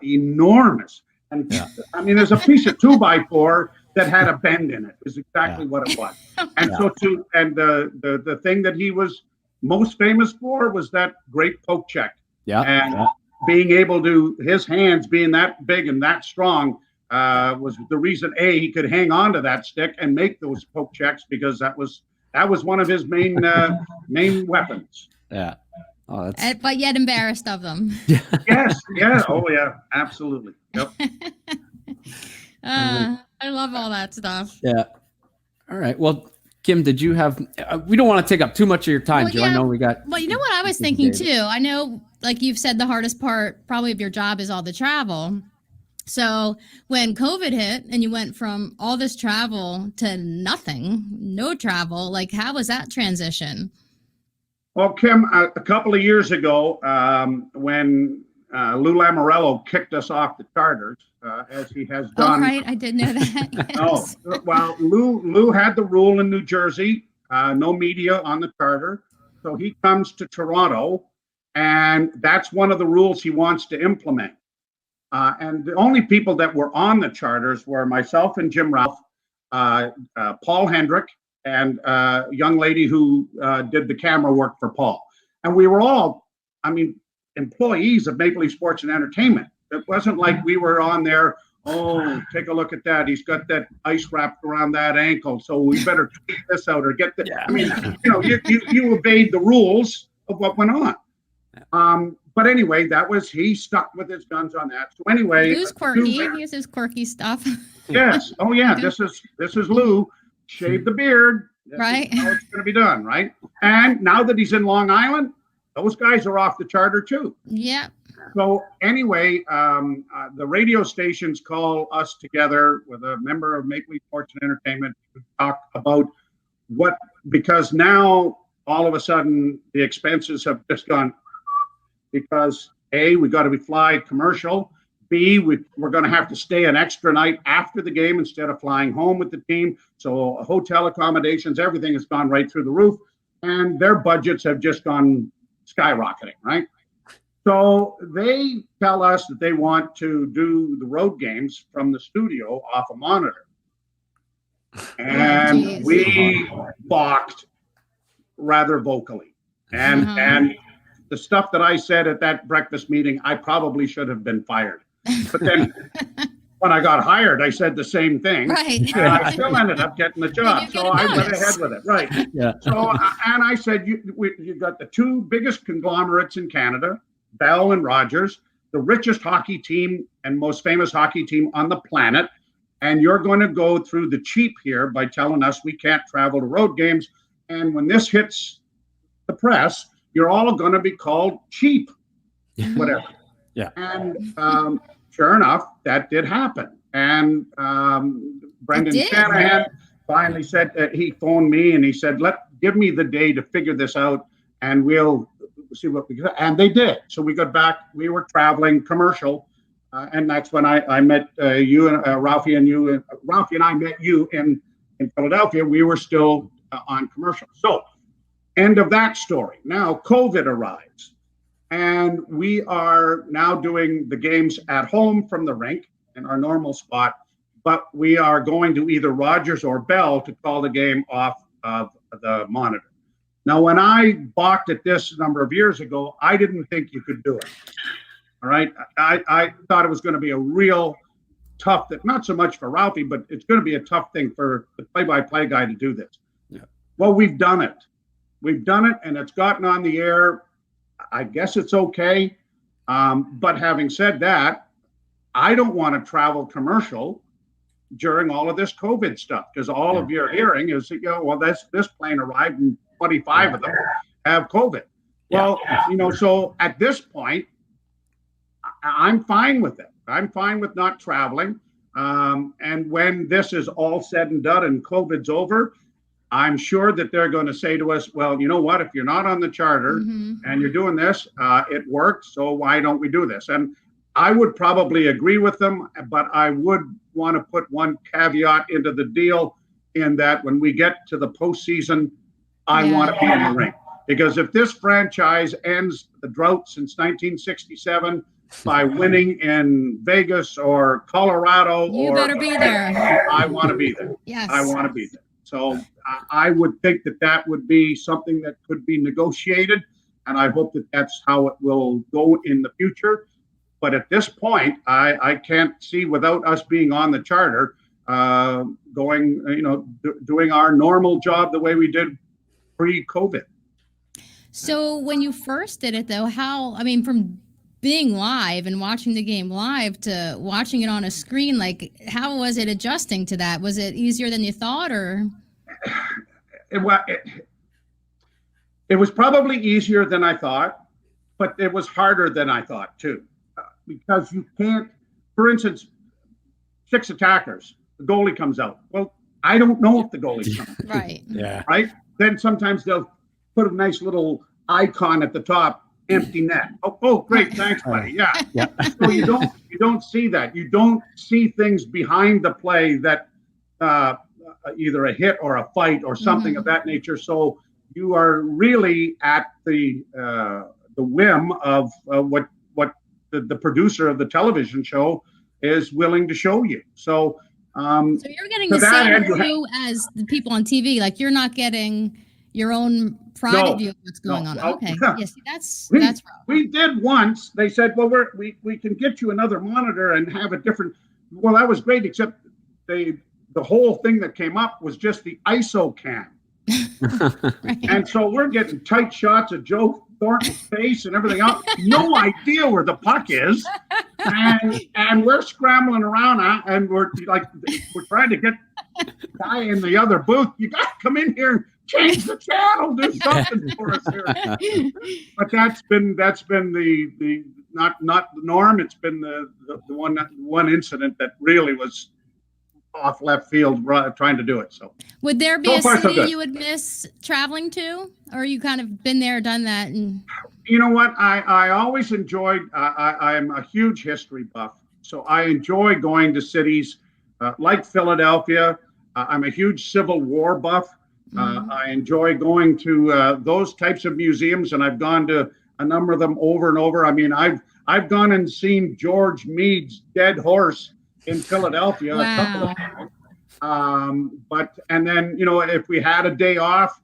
enormous. And I mean, there's a piece of 2x4 that had a bend in it is exactly what it was. And the thing that he was most famous for was that great poke check. And being able to, his hands being that big and that strong was the reason he could hang on to that stick and make those poke checks, because that was one of his main weapons. Yeah. Oh, but yet embarrassed of them. Yes. Yeah. Oh yeah. Absolutely. Yep. I love all that stuff. Yeah. All right. Well, Kim, did you have? We don't want to take up too much of your time, Joe. I know we got. Well, you know what I was thinking too. I know, like you've said, the hardest part probably of your job is all the travel. So when COVID hit and you went from all this travel to nothing, no travel, like how was that transition? Well, Kim, a couple of years ago, when Lou Lamoriello kicked us off the charters, as he has done. Oh, right. I did know that. Yes. Oh, well, Lou had the rule in New Jersey, no media on the charter. So he comes to Toronto, and that's one of the rules he wants to implement. And the only people that were on the charters were myself and Jim Ralph, Paul Hendrick, and a young lady who did the camera work for Paul. And we were all, employees of Maple Leaf Sports and Entertainment. It wasn't like we were on there, take a look at that. He's got that ice wrapped around that ankle, so we better tweet this out or get that. Yeah. You obeyed the rules of what went on. But anyway, he stuck with his guns on that. So anyway, Lou's quirky. He has his quirky stuff. Yes. Oh yeah. This is Lou. Shave the beard. Right. How it's going to be done, right? And now that he's in Long Island, those guys are off the charter too. Yeah. So anyway, the radio stations call us together with a member of Maple Leaf Sports and Entertainment to talk about because now all of a sudden the expenses have just gone, because A, we got to be fly commercial. B, we're going to have to stay an extra night after the game instead of flying home with the team. So hotel accommodations, everything has gone right through the roof, and their budgets have just gone skyrocketing, right? So they tell us that they want to do the road games from the studio off a monitor. And we balked rather vocally. And the stuff that I said at that breakfast meeting, I probably should have been fired. But then when I got hired, I said the same thing. Right. And I still ended up getting the job. So I went ahead with it. Right. Yeah. So, and I said, you got the two biggest conglomerates in Canada, Bell and Rogers, the richest hockey team and most famous hockey team on the planet. And you're going to go through the cheap here by telling us we can't travel to road games. And when this hits the press, you're all going to be called cheap, whatever. Yeah. And sure enough, that did happen. And Brendan Shanahan finally said, he phoned me and he said, give me the day to figure this out and we'll see what we can. And they did. So we got back, we were traveling commercial. And that's when I met you and Ralphie and you. Ralphie and I met you in Philadelphia. We were still on commercial. So end of that story. Now COVID arrives. And we are now doing the games at home from the rink in our normal spot, but we are going to either Rogers or Bell to call the game off of the monitor. Now, when I balked at this a number of years ago, I didn't think you could do it. All right. I thought it was going to be a real tough, not so much for Ralphie, but it's going to be a tough thing for the play-by-play guy to do this. Yeah. Well, we've done it. We've done it, and it's gotten on the air. I guess it's okay. But having said that, I don't want to travel commercial during all of this COVID stuff, because all of you're hearing is, this plane arrived and 25 of them have COVID. Well, so at this point, I'm fine with it. I'm fine with not traveling. And when this is all said and done and COVID's over, I'm sure that they're going to say to us, well, you know what, if you're not on the charter and you're doing this, it worked, so why don't we do this? And I would probably agree with them, but I would want to put one caveat into the deal in that when we get to the postseason, I want to be in the ring. Because if this franchise ends the drought since 1967 by winning in Vegas or Colorado. You better be there. I want to be there. Yes. I want to be there. So I would think that would be something that could be negotiated, and I hope that that's how it will go in the future. But at this point, I can't see, without us being on the charter, going, doing our normal job the way we did pre-COVID. So when you first did it, though, from being live and watching the game live to watching it on a screen, like, how was it adjusting to that? Was it easier than you thought, or? It was probably easier than I thought, but it was harder than I thought too, because you can't, for instance, 6 attackers, the goalie comes out. Well, I don't know if the goalie's coming. Right. Yeah. Right. Then sometimes they'll put a nice little icon at the top, empty net. Oh, great, thanks, buddy. Yeah. So you don't see that. You don't see things behind the play that either a hit or a fight or something of that nature. So you are really at the whim of what the producer of the television show is willing to show you. So you're getting the same view as the people on TV. Like, you're not getting your own private view of what's going on. Okay. Yeah, see, that's rough. We did once. They said, well, we can get you another monitor and have a different. Well, that was great, except the whole thing that came up was just the ISO cam. Right. And so we're getting tight shots of Joe Thornton's face and everything else. No idea where the puck is. And we're scrambling around and we're trying to get the guy in the other booth. You got to come in here and change the channel, do something for us here. But that's been the not the norm. It's been the one incident that really was off left field trying to do it. So would there be a city you would miss traveling to, or you kind of been there, done that? And you know what, I always enjoyed, I'm a huge history buff, so I enjoy going to cities like Philadelphia. I'm a huge Civil War buff. I enjoy going to those types of museums, and I've gone to a number of them over and over. I mean, I've gone and seen George Meade's dead horse in Philadelphia. Wow. A couple of times. And then, if we had a day off,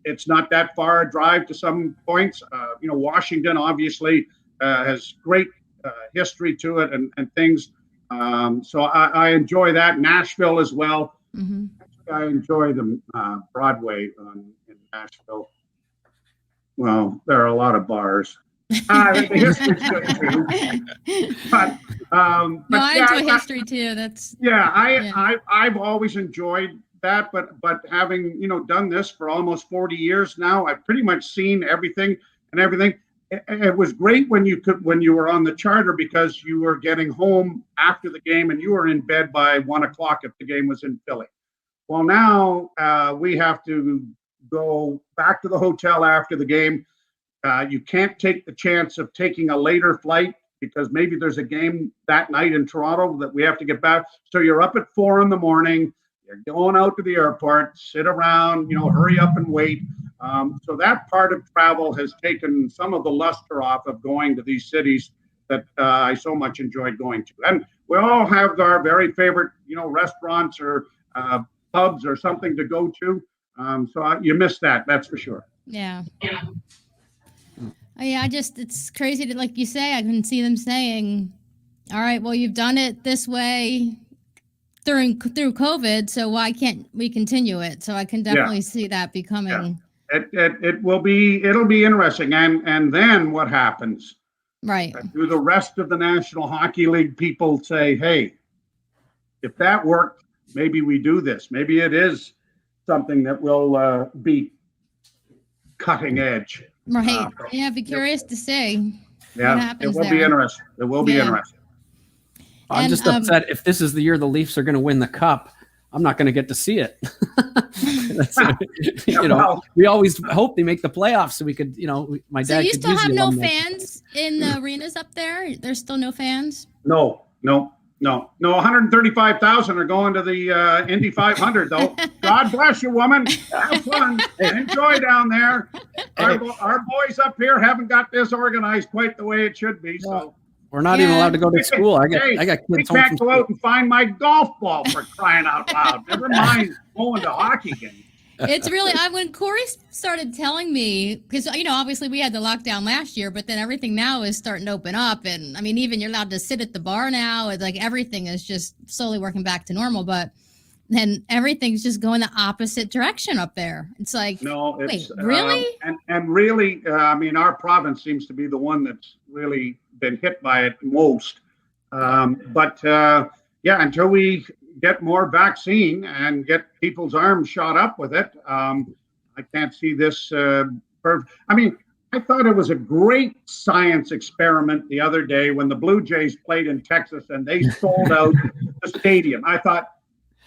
it's not that far a drive to some points. Washington obviously has great history to it and things. So I enjoy that. Nashville as well. Mm-hmm. I enjoy the Broadway in Nashville. Well, there are a lot of bars. The history's good too. But I enjoy history too. I've always enjoyed that, but having done this for almost 40 years now, I've pretty much seen everything. It was great when you were on the charter, because you were getting home after the game and you were in bed by 1:00 if the game was in Philly. Well, now we have to go back to the hotel after the game. You can't take the chance of taking a later flight because maybe there's a game that night in Toronto that we have to get back. So you're up at 4 a.m. You're going out to the airport, sit around, hurry up and wait. So that part of travel has taken some of the luster off of going to these cities that I so much enjoyed going to. And we all have our very favorite, restaurants or pubs or something to go to. So you miss that, that's for sure. Yeah. Yeah, it's crazy to, like you say, I can see them saying, all right, well, you've done it this way through COVID, so why can't we continue it? So I can definitely see that becoming. Yeah. It'll be interesting. And then what happens? Right. Do the rest of the National Hockey League people say, hey, if that worked, maybe we do this. Maybe it is something that will be cutting edge. Right. I'd be curious to see what happens. It will be interesting. It will be interesting. I'm just upset if this is the year the Leafs are going to win the cup. I'm not going to get to see it. We always hope they make the playoffs so we could, my dad. So you still have no fans in the arenas up there? There's still no fans? No. No, 135,000 are going to the Indy 500, though. God bless you, woman. Have fun. Enjoy down there. Our boys up here haven't got this organized quite the way it should be. So we're not even allowed to go to school. I got kids we home can't from go out and find my golf ball for crying out loud. Never mind going to hockey games. It's really, when Corey started telling me, because, obviously we had the lockdown last year, but then everything now is starting to open up. And I mean, even you're allowed to sit at the bar now. It's like everything is just slowly working back to normal, but then everything's just going the opposite direction up there. It's like, no, it's, wait, really? And really, I mean, our province seems to be the one that's really been hit by it most. Until we get more vaccine and get people's arms shot up with it, I can't see this. I thought it was a great science experiment the other day when the Blue Jays played in Texas and they sold out the stadium. I thought,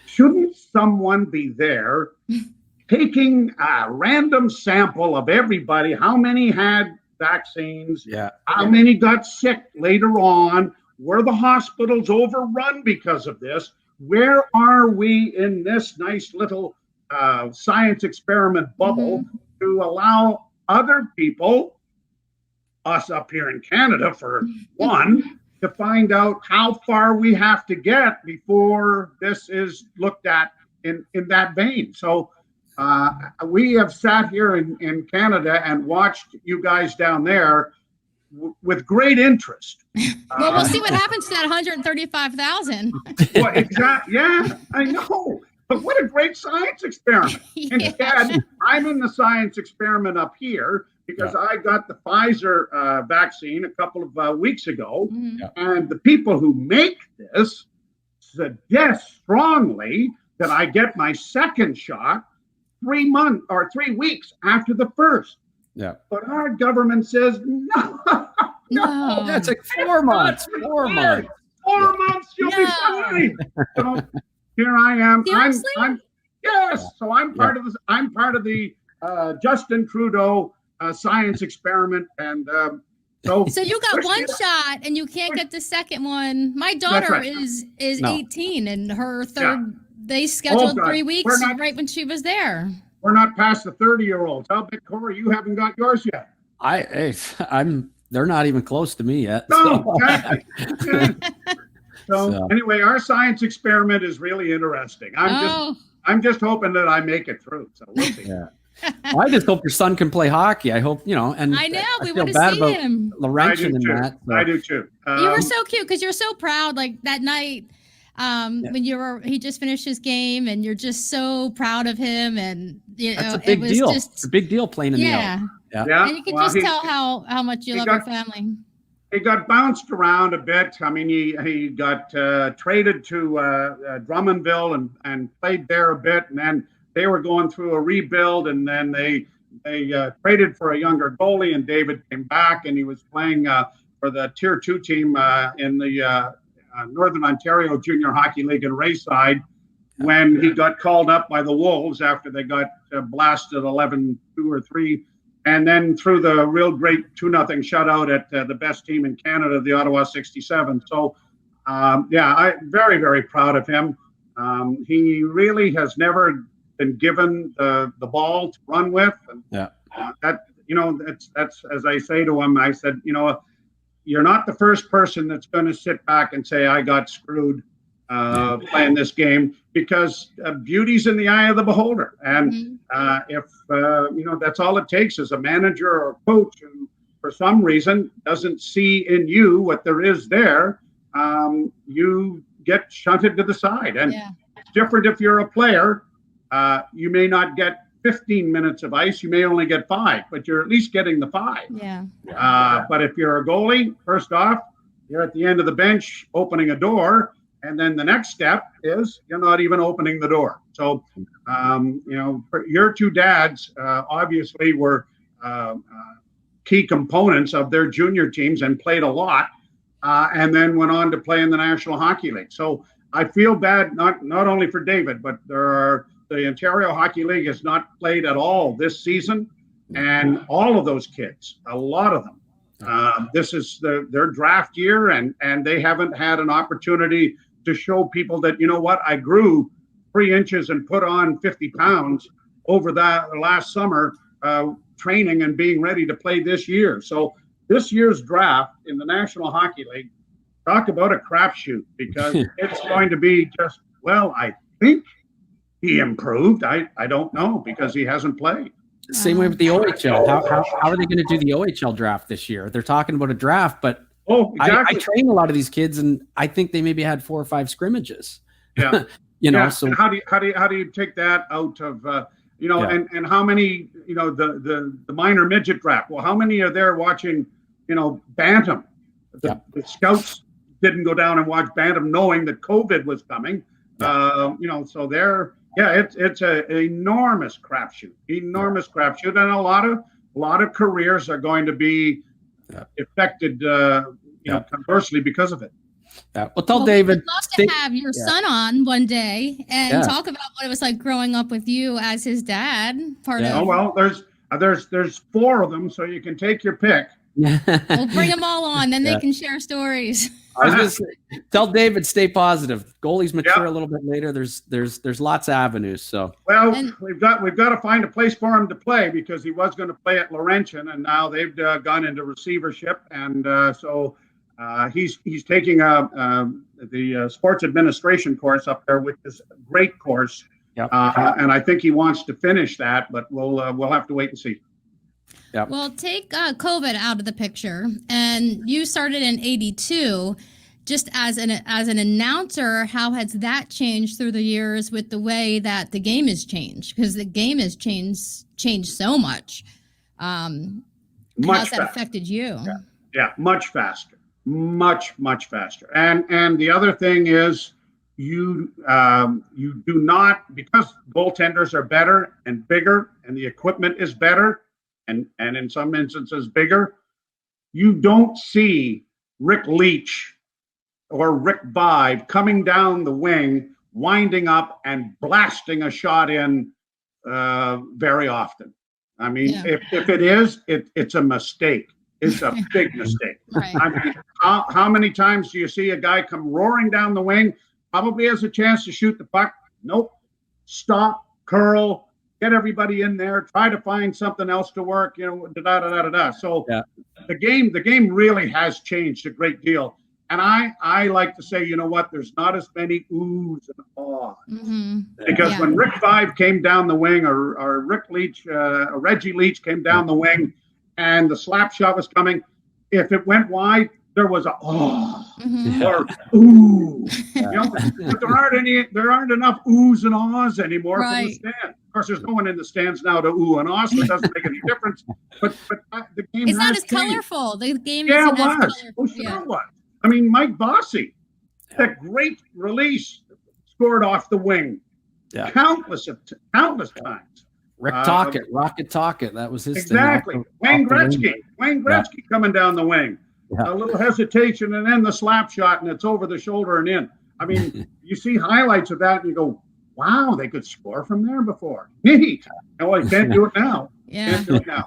shouldn't someone be there taking a random sample of everybody, how many had vaccines, how many got sick later on, were the hospitals overrun because of this? Where are we in this nice little science experiment bubble to allow other people, us up here in Canada for one, to find out how far we have to get before this is looked at in that vein? So we have sat here in Canada and watched you guys down there with great interest. Well, we'll see what happens to that 135,000. Well, exactly. Yeah, I know. But what a great science experiment. Instead, I'm in the science experiment up here because I got the Pfizer vaccine a couple of weeks ago. And the people who make this suggest strongly that I get my second shot 3 weeks after the first. Yeah. But our government says no. That's like 4 months. 4 months. 4 months, you'll be fine. So here I am. Seriously? So I'm part of this. I'm part of the Justin Trudeau science experiment, and so you got one shot and you can't get the second one. My daughter is 18 and her third. They scheduled 3 weeks right when she was there. We're not past the 30-year-olds. How big, Corey? You haven't got yours yet. They're not even close to me yet. No, exactly. So anyway, our science experiment is really interesting. I'm just hoping that I make it through. So we'll see. Well, I just hope your son can play hockey. I hope, and I know we feel want bad to see about him. Laurentian and that. So. I do too. You were so cute because you're so proud. Like that night, when he just finished his game, and you're just so proud of him, and that's a big deal. It's a big deal playing in the L. Yeah. And you can just tell how much you love your family. He got bounced around a bit. I mean, he got traded to Drummondville and played there a bit, and then they were going through a rebuild, and then they traded for a younger goalie, and David came back, and he was playing for the Tier 2 team in the Northern Ontario Junior Hockey League in Rayside when he got called up by the Wolves after they got blasted 11-2 or 3. And then threw the real great 2-0 shutout at the best team in Canada, the Ottawa 67. So, I'm very, very proud of him. He really has never been given the ball to run with. And that's as I say to him, I said, you're not the first person that's going to sit back and say, I got screwed playing this game, because beauty's in the eye of the beholder. And if that's all it takes is a manager or a coach who for some reason doesn't see in you what there is there, you get shunted to the side. And it's different if you're a player. You may not get 15 minutes of ice, you may only get 5, but you're at least getting the 5. But if you're a goalie, first off, you're at the end of the bench opening a door. And then the next step is you're not even opening the door. So, your two dads obviously were key components of their junior teams and played a lot, and then went on to play in the National Hockey League. So I feel bad, not only for David, but the Ontario Hockey League has not played at all this season. And all of those kids, a lot of them, This is their draft year, and they haven't had an opportunity to show people that, you know what, I grew 3 inches and put on 50 pounds over that last summer, training and being ready to play this year. So this year's draft in the National Hockey League, talk about a crapshoot, because it's going to be just, well, I think he improved. I don't know, because he hasn't played. Same way with the OHL. How are they going to do the OHL draft this year? They're talking about a draft, but exactly. I train a lot of these kids, and I think they maybe had 4 or 5 scrimmages. Yeah. So and how do you take that out of and how many, the minor midget draft? Well, how many are there watching, bantam? The scouts didn't go down and watch bantam knowing that COVID was coming. So they're it's an enormous crapshoot, and a lot of careers are going to be affected, conversely because of it. Yeah. Well, tell David. I'd love to have your son on one day and talk about what it was like growing up with you as his dad. Oh well, there's 4 of them, so you can take your pick. We'll bring them all on, then they can share stories. I was gonna say, tell David, stay positive. Goalies mature a little bit later. There's lots of avenues. So we've got to find a place for him to play, because he was going to play at Laurentian, and now they've gone into receivership, and so he's taking the sports administration course up there, which is a great course. And I think he wants to finish that, but we'll have to wait and see. Yep. Well, take COVID out of the picture, and you started in '82. Just as an announcer, how has that changed through the years with the way that the game has changed? Because the game has changed so much. How's that affected you? Yeah, much faster, much faster. And the other thing is, you do not, because goaltenders are better and bigger, and the equipment is better, and in some instances bigger, you don't see Rick Leach or Rick Vive coming down the wing, winding up and blasting a shot in very often. I mean, if it is, it's a mistake. It's a big mistake. Right. I mean, how many times do you see a guy come roaring down the wing, probably has a chance to shoot the puck? Nope. Stop, curl, get everybody in there, try to find something else to work, So the game really has changed a great deal. And I like to say, there's not as many oohs and ahs. Mm-hmm. Because when Rick Vive came down the wing, or Rick Leach, Reggie Leach came down the wing, and the slap shot was coming, if it went wide, there was a or ooh. But there aren't enough oohs and ahs anymore from the stand. Of course, there's no one in the stands now to ooh and ah, so it doesn't make any difference. But the game it's not as colorful. The game isn't as colorful. Oh, sure it was. I mean, Mike Bossy, that great release, scored off the wing, countless times. Rick Tocchet, Rocket Tocchet, that was his exactly. thing. Wayne Gretzky coming down the wing. A little hesitation, and then the slap shot, and it's over the shoulder and in. I mean, you see highlights of that, and you go, wow, they could score from there before. Neat. No, I can't do it now. Can't do it now.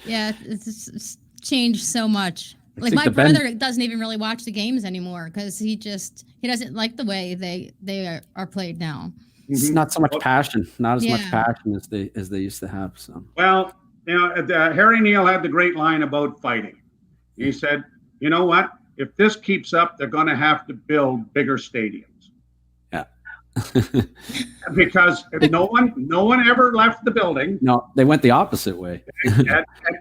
Yeah, it's changed so much. Like my brother doesn't even really watch the games anymore, because he doesn't like the way they are played now. It's not so much passion, not as much passion as they used to have. So well, Harry Neal had the great line about fighting. He said, "You know what? If this keeps up, they're going to have to build bigger stadiums." Yeah. Because no one ever left the building. No, they went the opposite way.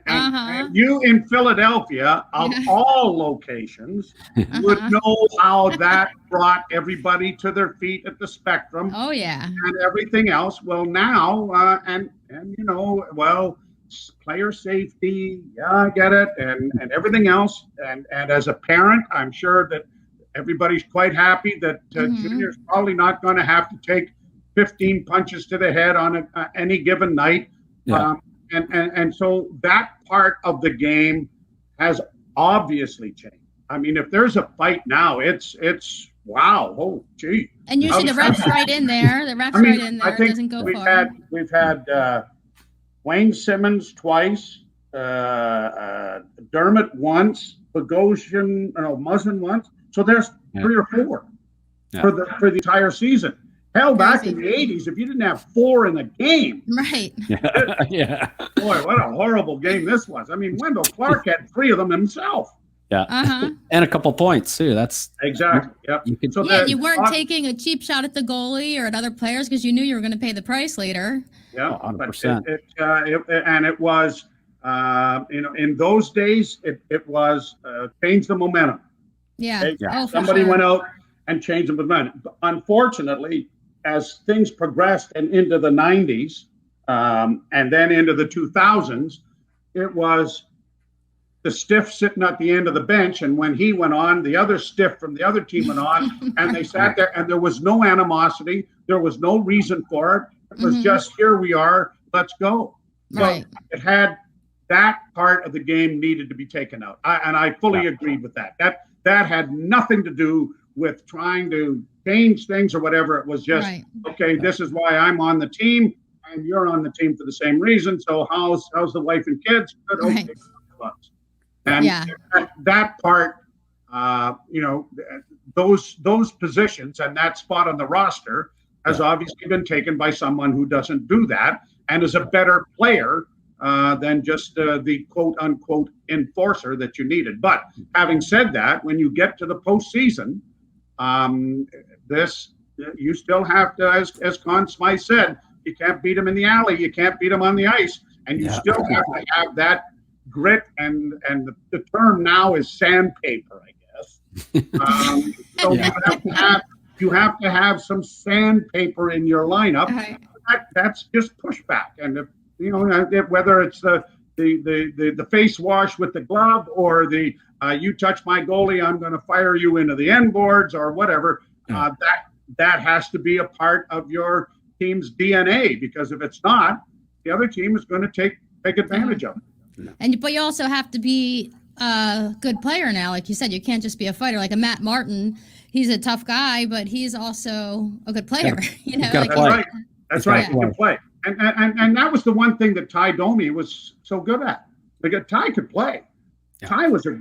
And you in Philadelphia, of all locations, would know how that brought everybody to their feet at the Spectrum. Oh yeah. And everything else. Well, now player safety, I get it, and everything else. And as a parent, I'm sure that everybody's quite happy that Junior's probably not going to have to take 15 punches to the head on any given night. Yeah. And so that part of the game has obviously changed. I mean, if there's a fight now, it's wow. Oh, gee. And usually the ref's right in there. The ref's right in there. I think doesn't go we've far. We've had Wayne Simmons twice, Dermott once, Muslin once. So there's 3 or 4 for the entire season. Hell, back in the 80s, if you didn't have 4 in a game, Right? Yeah. Boy, what a horrible game this was. I mean, Wendell Clark had 3 of them himself. Yeah. And a couple points too. That's exactly. Yep. You weren't taking a cheap shot at the goalie or at other players because you knew you were going to pay the price later. Yeah, 100%. And it was, in those days, it was change the momentum. Yeah. Somebody went out and changed the momentum. Unfortunately, as things progressed and into the 90s and then into the 2000s, it was the stiff sitting at the end of the bench. And when he went on, the other stiff from the other team went on, and they sat there, and there was no animosity. There was no reason for it. It was just, here we are, let's go. So it had that part of the game needed to be taken out. And I fully agreed with that. That had nothing to do with trying to change things or whatever. It was just, okay, this is why I'm on the team, and you're on the team for the same reason. So how's the wife and kids? Good, okay. And that part, those positions and that spot on the roster has obviously been taken by someone who doesn't do that and is a better player than just the quote unquote enforcer that you needed. But having said that, when you get to the postseason, you still have to, as Conn Smythe said, you can't beat them in the alley, you can't beat them on the ice, and you still have to have that grit, and the term now is sandpaper, I guess. So you have to have some sandpaper in your lineup. That's just pushback, and if whether it's the face wash with the glove or the you touch my goalie, I'm going to fire you into the end boards or whatever. That has to be a part of your team's DNA, because if it's not, the other team is going to take advantage of it. But you also have to be a good player now. Like you said, you can't just be a fighter. Like a Matt Martin, he's a tough guy, but he's also a good player. That's right. He can play. And that was the one thing that Ty Domi was so good at. Like, Ty could play. Yeah. Ty was a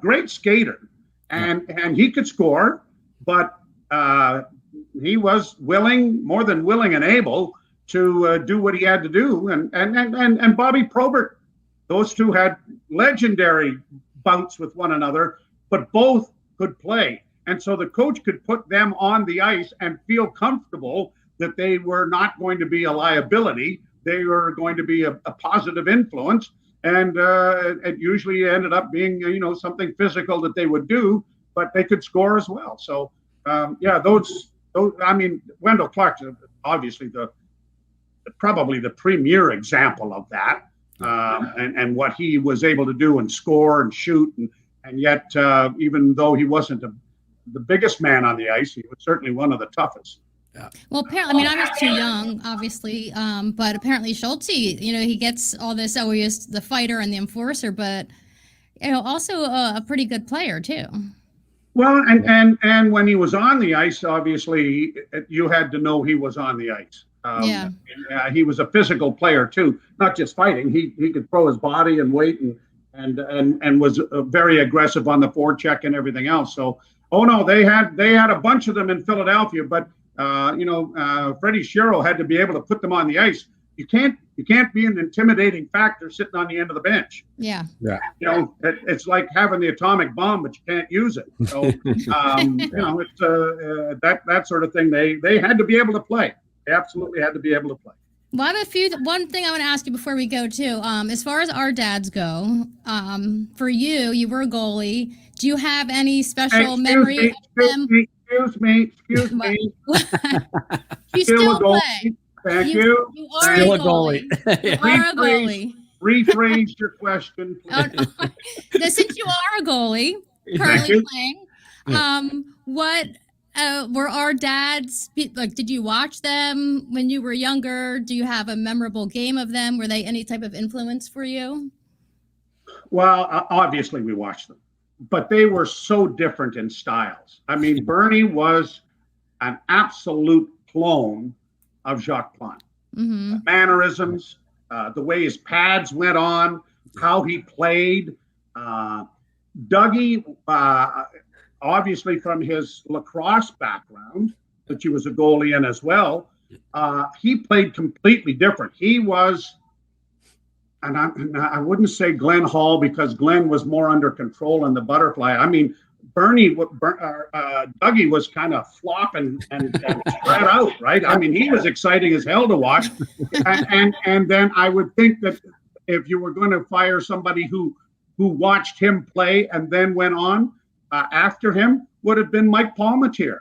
great skater, and he could score, but he was more than willing and able to do what he had to do. And Bobby Probert. Those two had legendary bouts with one another, but both could play. And so the coach could put them on the ice and feel comfortable that they were not going to be a liability. They were going to be a positive influence. And it usually ended up being, something physical that they would do, but they could score as well. So, those Wendell Clark, obviously probably the premier example of that. And what he was able to do and score and shoot, and yet even though he wasn't the biggest man on the ice, he was certainly one of the toughest. Yeah. Well, apparently, I was too young, obviously, but apparently Schulte, he gets all this. Oh, he is the fighter and the enforcer, but also a pretty good player too. Well, and when he was on the ice, obviously, you had to know he was on the ice. He was a physical player too, not just fighting. He could throw his body and weight and was very aggressive on the forecheck and everything else. So, they had a bunch of them in Philadelphia, but Freddie Shero had to be able to put them on the ice. You can't be an intimidating factor sitting on the end of the bench. Yeah. It's like having the atomic bomb, but you can't use it. So it's that sort of thing. They had to be able to play. They absolutely had to be able to play. Well, I have one thing I want to ask you before we go too. As far as our dads go, for you were a goalie. Do you have any special memory of them? Excuse me. You still play. Thank you. You are still a goalie. You are a goalie. Rephrase your question, please. Since you are a goalie, currently playing, what were our dads like? Did you watch them when you were younger? Do you have a memorable game of them? Were they any type of influence for you? Well, obviously we watched them, but they were so different in styles. I mean, Bernie was an absolute clone of Jacques Plante. Mm-hmm. The mannerisms, the way his pads went on, how he played. Dougie, obviously from his lacrosse background, which he was a goalie in as well, he played completely different. He was, and I wouldn't say Glenn Hall because Glenn was more under control in the butterfly. I mean, Dougie was kind of flopping and spread out, right? I mean, he was exciting as hell to watch. And then I would think that if you were going to fire somebody who watched him play and then went on after him, would have been Mike Palmatier.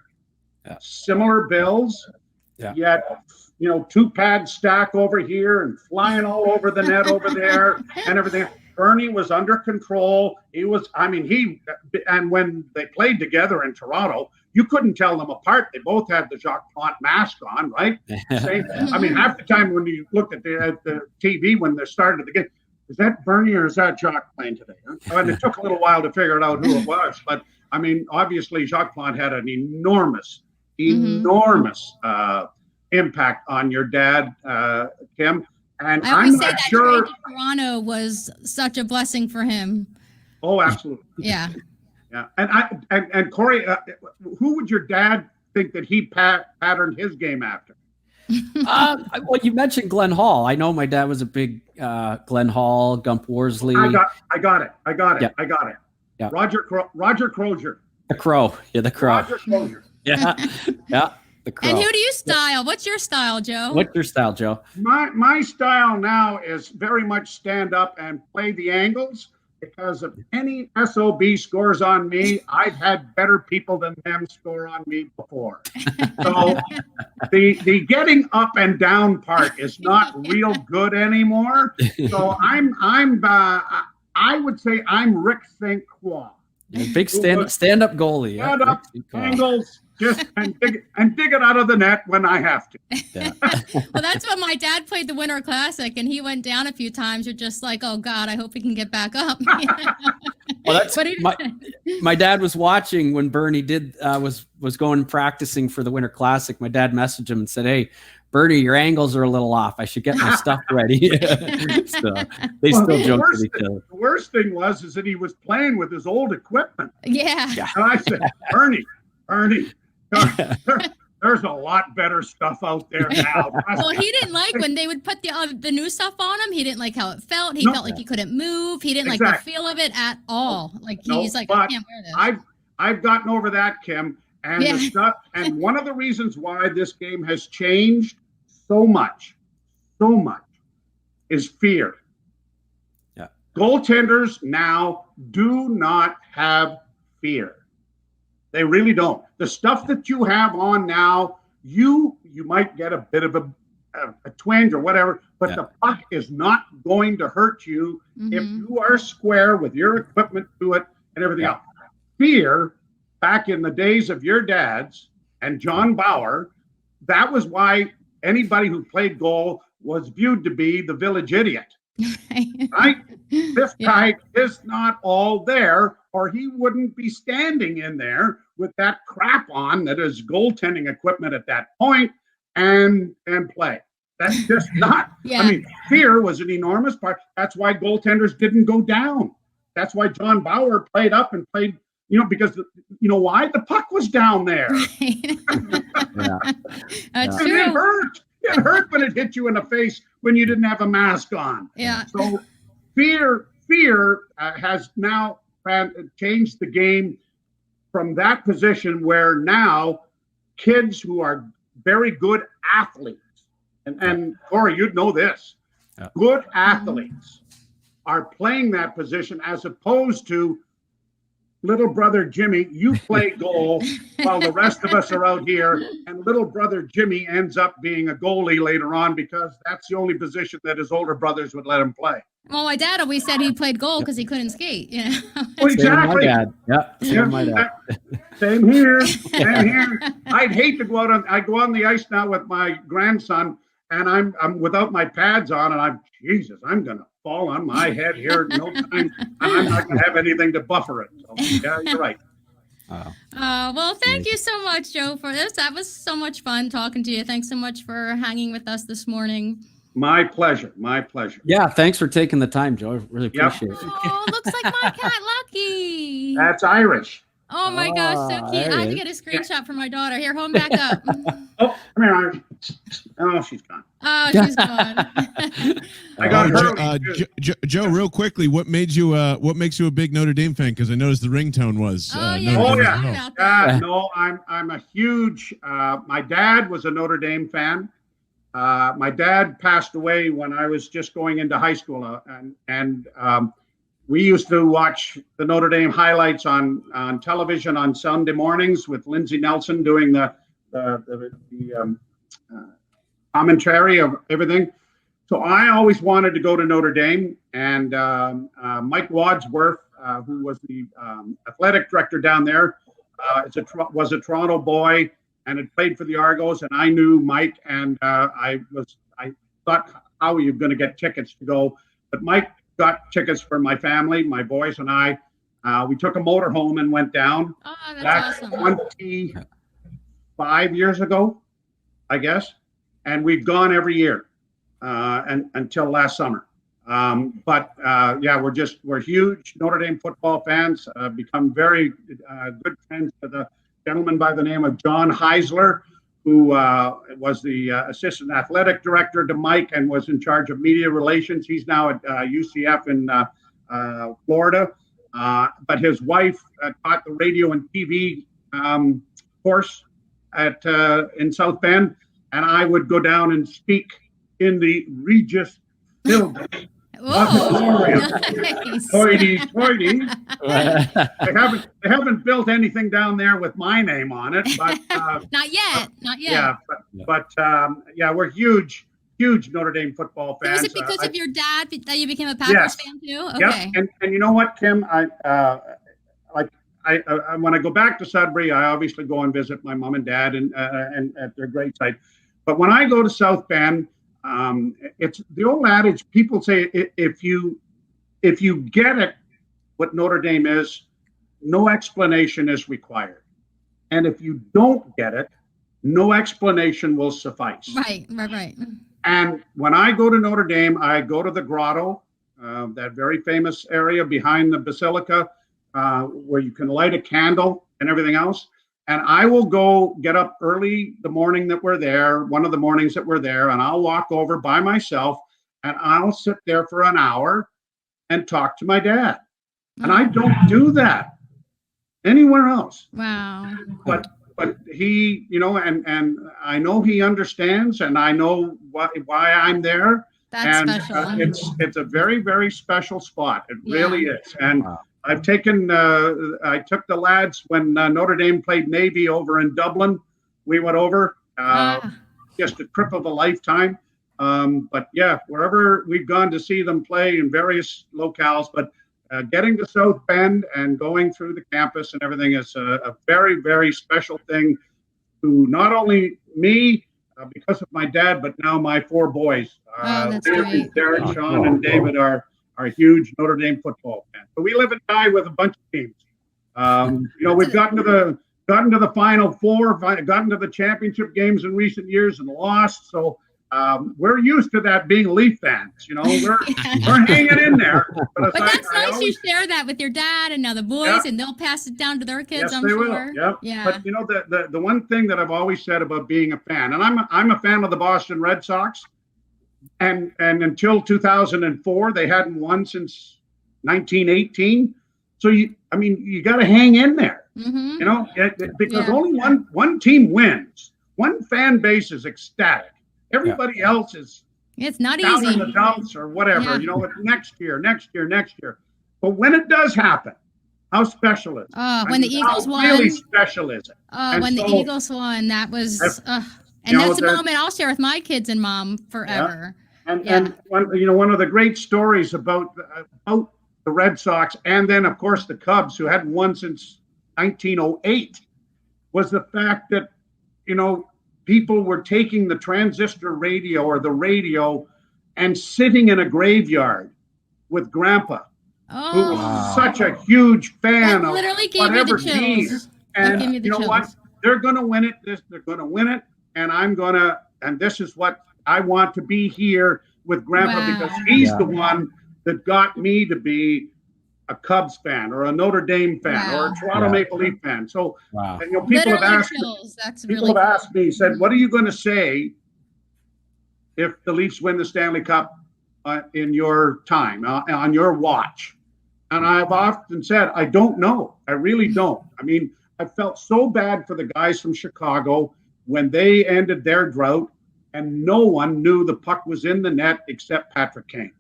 Yeah. Similar bills, yet, you know, 2 pad stack over here and flying all over the net over there and everything. Bernie was under control. He was, I mean, and when they played together in Toronto, you couldn't tell them apart. They both had the Jacques Plante mask on, right? I mean, half the time when you looked at the TV when they started the game, is that Bernie or is that Jacques playing today? And it took a little while to figure it out who it was. But, I mean, obviously, Jacques Plante had an enormous impact on your dad, Kim. And I always I'm say not that sure. trade to Toronto was such a blessing for him. Oh, absolutely. Yeah. Yeah. And Corey, who would your dad think that he patterned his game after? Well, you mentioned Glenn Hall. I know my dad was a big Glenn Hall, Gump Worsley. I got it. Yeah. Roger Crozier. The Crow. Yeah, the Crow. Roger Crozier. Yeah. The Crow. And who do you style? What's your style, Joe? What's your style, Joe? My style now is very much stand up and play the angles, because if any SOB scores on me, I've had better people than them score on me before. So the getting up and down part is not real good anymore. So I would say I'm Rick St. Croix. Big stand up goalie. Stand up angles. And dig it out of the net when I have to. Yeah. Well, that's when my dad played the Winter Classic, and he went down a few times. You're just like, oh God, I hope he can get back up. Well, that's my dad was watching when Bernie was going practicing for the Winter Classic. My dad messaged him and said, "Hey, Bernie, your angles are a little off. I should get my stuff ready." So they still joke with each other. The worst thing was that he was playing with his old equipment. Yeah. And I said, Bernie. There's a lot better stuff out there now. Well, he didn't like when they would put the new stuff on him. He didn't like how it felt. He felt like he couldn't move. He didn't like the feel of it at all. Like he's like, I can't wear this. I've gotten over that, Kim. And the stuff. And one of the reasons why this game has changed so much, is fear. Yeah. Goaltenders now do not have fear. They really don't. The stuff that you have on now, you might get a bit of a twinge or whatever, but the puck is not going to hurt you if you are square with your equipment to it and everything else. Fear, back in the days of your dads and John Bauer, that was why anybody who played goal was viewed to be the village idiot. Right? This guy is not all there, or he wouldn't be standing in there with that crap on that is goaltending equipment at that point and play. That's just not. I mean, fear was an enormous part. That's why goaltenders didn't go down. That's why John Bauer played up and played, because why? The puck was down there. That's and true. it hurt. It hurt when it hit you in the face when you didn't have a mask on. Yeah. So fear has now changed the game from that position where now kids who are very good athletes, and Corey, you'd know this, good athletes are playing that position as opposed to little brother Jimmy, you play goal while the rest of us are out here, and little brother Jimmy ends up being a goalie later on because that's the only position that his older brothers would let him play. Well, my dad always said he played goal because he couldn't skate. Well, exactly. Same my dad. Same here. I'd hate to go out I go on the ice now with my grandson, and I'm without my pads on, and I'm gonna fall on my head here in no time, and I'm not gonna have anything to buffer it. So, yeah, you're right. Well, thank you so much, Joe, for this. That was so much fun talking to you. Thanks so much for hanging with us this morning. My pleasure. My pleasure. Yeah, thanks for taking the time, Joe. I really Yep. appreciate it. Oh, looks like my cat Lucky. That's Irish. Oh my gosh, so Ah, cute. there I had it to get a screenshot for my daughter. Here, hold back up. Oh, come here, Irish. Oh, she's gone. Oh, she's gone. I got Joe, her. Joe, real quickly, what makes you a big Notre Dame fan? Because I noticed the ringtone was. Oh, Notre yeah. Dame Oh, as yeah. well. About that. No, I'm a huge. My dad was a Notre Dame fan. My dad passed away when I was just going into high school, and we used to watch the Notre Dame highlights on television on Sunday mornings with Lindsey Nelson doing the commentary of everything. So I always wanted to go to Notre Dame, and Mike Wadsworth, who was the athletic director down there, was a Toronto boy and had played for the Argos, and I knew Mike, and I thought, how are you going to get tickets to go? But Mike got tickets for my family, my boys and I. We took a motorhome and went down. Oh, that's awesome. 25 years ago, I guess, and we've gone every year and until last summer. Yeah, we're huge Notre Dame football fans. Become very good friends with the gentleman by the name of John Heisler, who was the assistant athletic director to Mike and was in charge of media relations. He's now at UCF in Florida. But his wife taught the radio and TV course in South Bend, and I would go down and speak in the Regis building. Whoa, nice. Toities. They haven't built anything down there with my name on it, but Not yet. yeah, yeah, we're huge Notre Dame football So fans. is it because of your dad that you became a Packers fan too? Okay. Yep. And you know what, Kim? I when I go back to Sudbury, I obviously go and visit my mom and dad and at their great site. But when I go to South Bend, it's the old adage. People say if you get it, what Notre Dame is, no explanation is required, and if you don't get it, no explanation will suffice. Right. And when I go to Notre Dame, I go to the grotto, that very famous area behind the basilica, where you can light a candle and everything else. And I will go get up early the morning that we're there, one of the mornings that we're there, and I'll walk over by myself and I'll sit there for an hour and talk to my dad. And I don't do that anywhere else. Wow. But he, and I know he understands, and I know why I'm there. That's and special. It's a very, very special spot. It really is. And Wow. I took the lads when Notre Dame played Navy over in Dublin. We went over, just a trip of a lifetime. But yeah, wherever we've gone to see them play in various locales, but getting to South Bend and going through the campus and everything is a very, very special thing to not only me, because of my dad, but now my four boys. That's great. Derek, Sean, and David are huge Notre Dame football fans. So we live and die with a bunch of teams. We've gotten to the Final Four, gotten to the championship games in recent years and lost. So we're used to that being Leaf fans. We're hanging in there. But that's nice you share that with your dad and now the boys, and they'll pass it down to their kids. Yes, I'm they sure. will. Yep. Yeah. But the one thing that I've always said about being a fan, and I'm a fan of the Boston Red Sox. And until 2004, they hadn't won since 1918. So you got to hang in there, because only one team wins. One fan base is ecstatic. Everybody else is it's not down easy in the dumps or whatever. Yeah. It's next year. But when it does happen, how special is it? When the Eagles won. How really special is it? When the Eagles won, that was. And that's a moment I'll share with my kids and mom forever. Yeah. And one of the great stories about the Red Sox, and then of course the Cubs, who hadn't won since 1908, was the fact that people were taking the transistor radio or the radio and sitting in a graveyard with Grandpa, who was such a huge fan that of literally gave whatever me the team. chills. And you know what? They're going to win it. They're going to win it, and I'm going to. And this is what I want to be here with Grandpa Wow. because he's Yeah. the one that got me to be a Cubs fan or a Notre Dame fan or a Wow. Toronto Yeah. Maple Leaf fan. So, Wow. and, people have Literally asked chills. That's people really have asked me, said, "What are you going to say if the Leafs win the Stanley Cup in your time on your watch?" And I've often said, I don't know. I really don't. I mean, I felt so bad for the guys from Chicago when they ended their drought and no one knew the puck was in the net except Patrick Kane.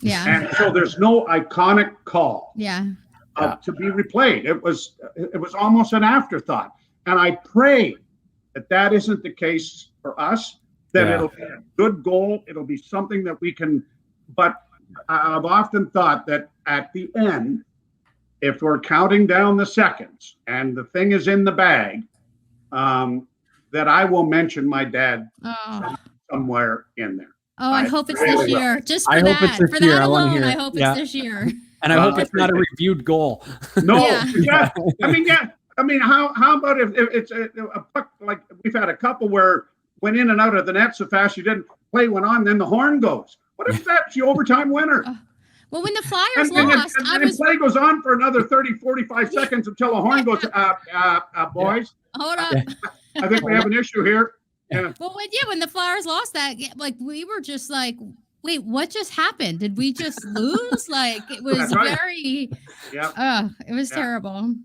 Yeah. And so there's no iconic call Yeah. to be replayed. It was almost an afterthought. And I pray that isn't the case for us, that it'll be a good goal. It'll be something that we can, but I've often thought that at the end, if we're counting down the seconds and the thing is in the bag, that I will mention my dad Oh. somewhere in there. Oh, I hope it's really this will. year. Just for I hope that. it's this For year. that I wanna alone, hear I it. hope Yeah. it's this year. And I Well, hope it's not a reviewed goal. No, Yeah. I mean, how about if it's a puck, like we've had a couple where went in and out of the net so fast you didn't play went on, then the horn goes. What if that's the overtime winner? Well, when the Flyers And lost, I was play goes on for another 30, 45 seconds until a horn goes, boys, hold up. I think we have an issue here. Yeah. Well, when the Flyers lost that, like we were just like, wait, what just happened? Did we just lose? Like it was That's right. very, Yeah. it was terrible.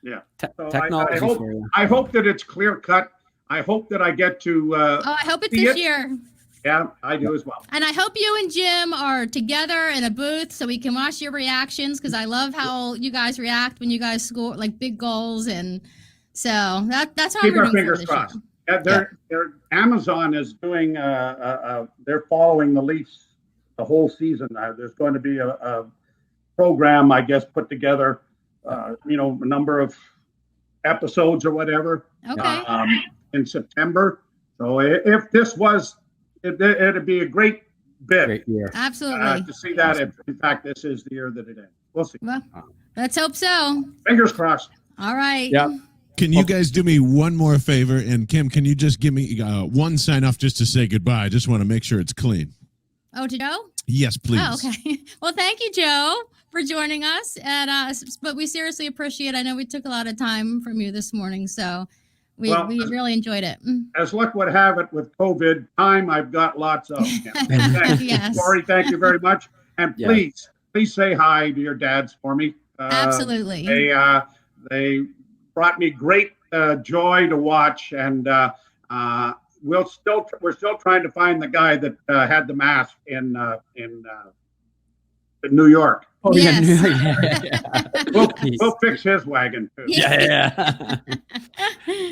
Yeah. Te- So technology for you. I hope that it's clear cut. I hope that I get to. I hope it's see this it. year. Yeah, I do as well. And I hope you and Jim are together in a booth so we can watch your reactions because I love how you guys react when you guys score like big goals. And so that's how Keep I'm our rooting fingers for this crossed. year. Their Amazon is doing. They're following the Leafs the whole season. There's going to be a program, I guess, put together. A number of episodes or whatever. Okay. In September. So if this was, it'd be a great bit Great year. Absolutely. to see that. If, in fact, this is the year that it ends. We'll see. Well, let's hope so. Fingers crossed. All right. Yeah. Can you guys do me one more favor? And Kim, can you just give me one sign off just to say goodbye? I just want to make sure it's clean. Oh, to Joe? Yes, please. Oh, okay. Well, thank you, Joe, for joining us. And but we seriously appreciate. I know we took a lot of time from you this morning, so we really enjoyed it. As luck would have it with COVID, time I've got lots of. Yes. Corey, thank you very much. And please say hi to your dads for me. Absolutely. They brought me great joy to watch, and we're still trying to find the guy that had the mask in New York. Oh, Yes. We'll fix his wagon too. Yeah.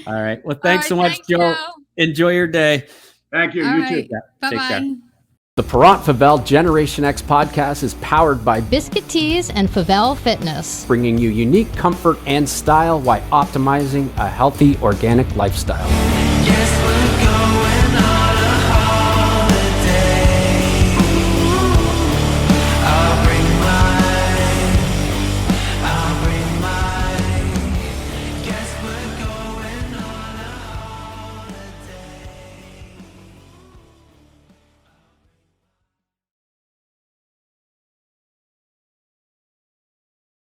All right. Well, thanks so much, thanks, Joe. Enjoy your day. Thank you. All You right. too. Take care. Bye-bye. The Perrant Favel Generation X podcast is powered by Biscuit Teas and Favel Fitness. bringing you unique comfort and style while optimizing a healthy organic lifestyle. Yes,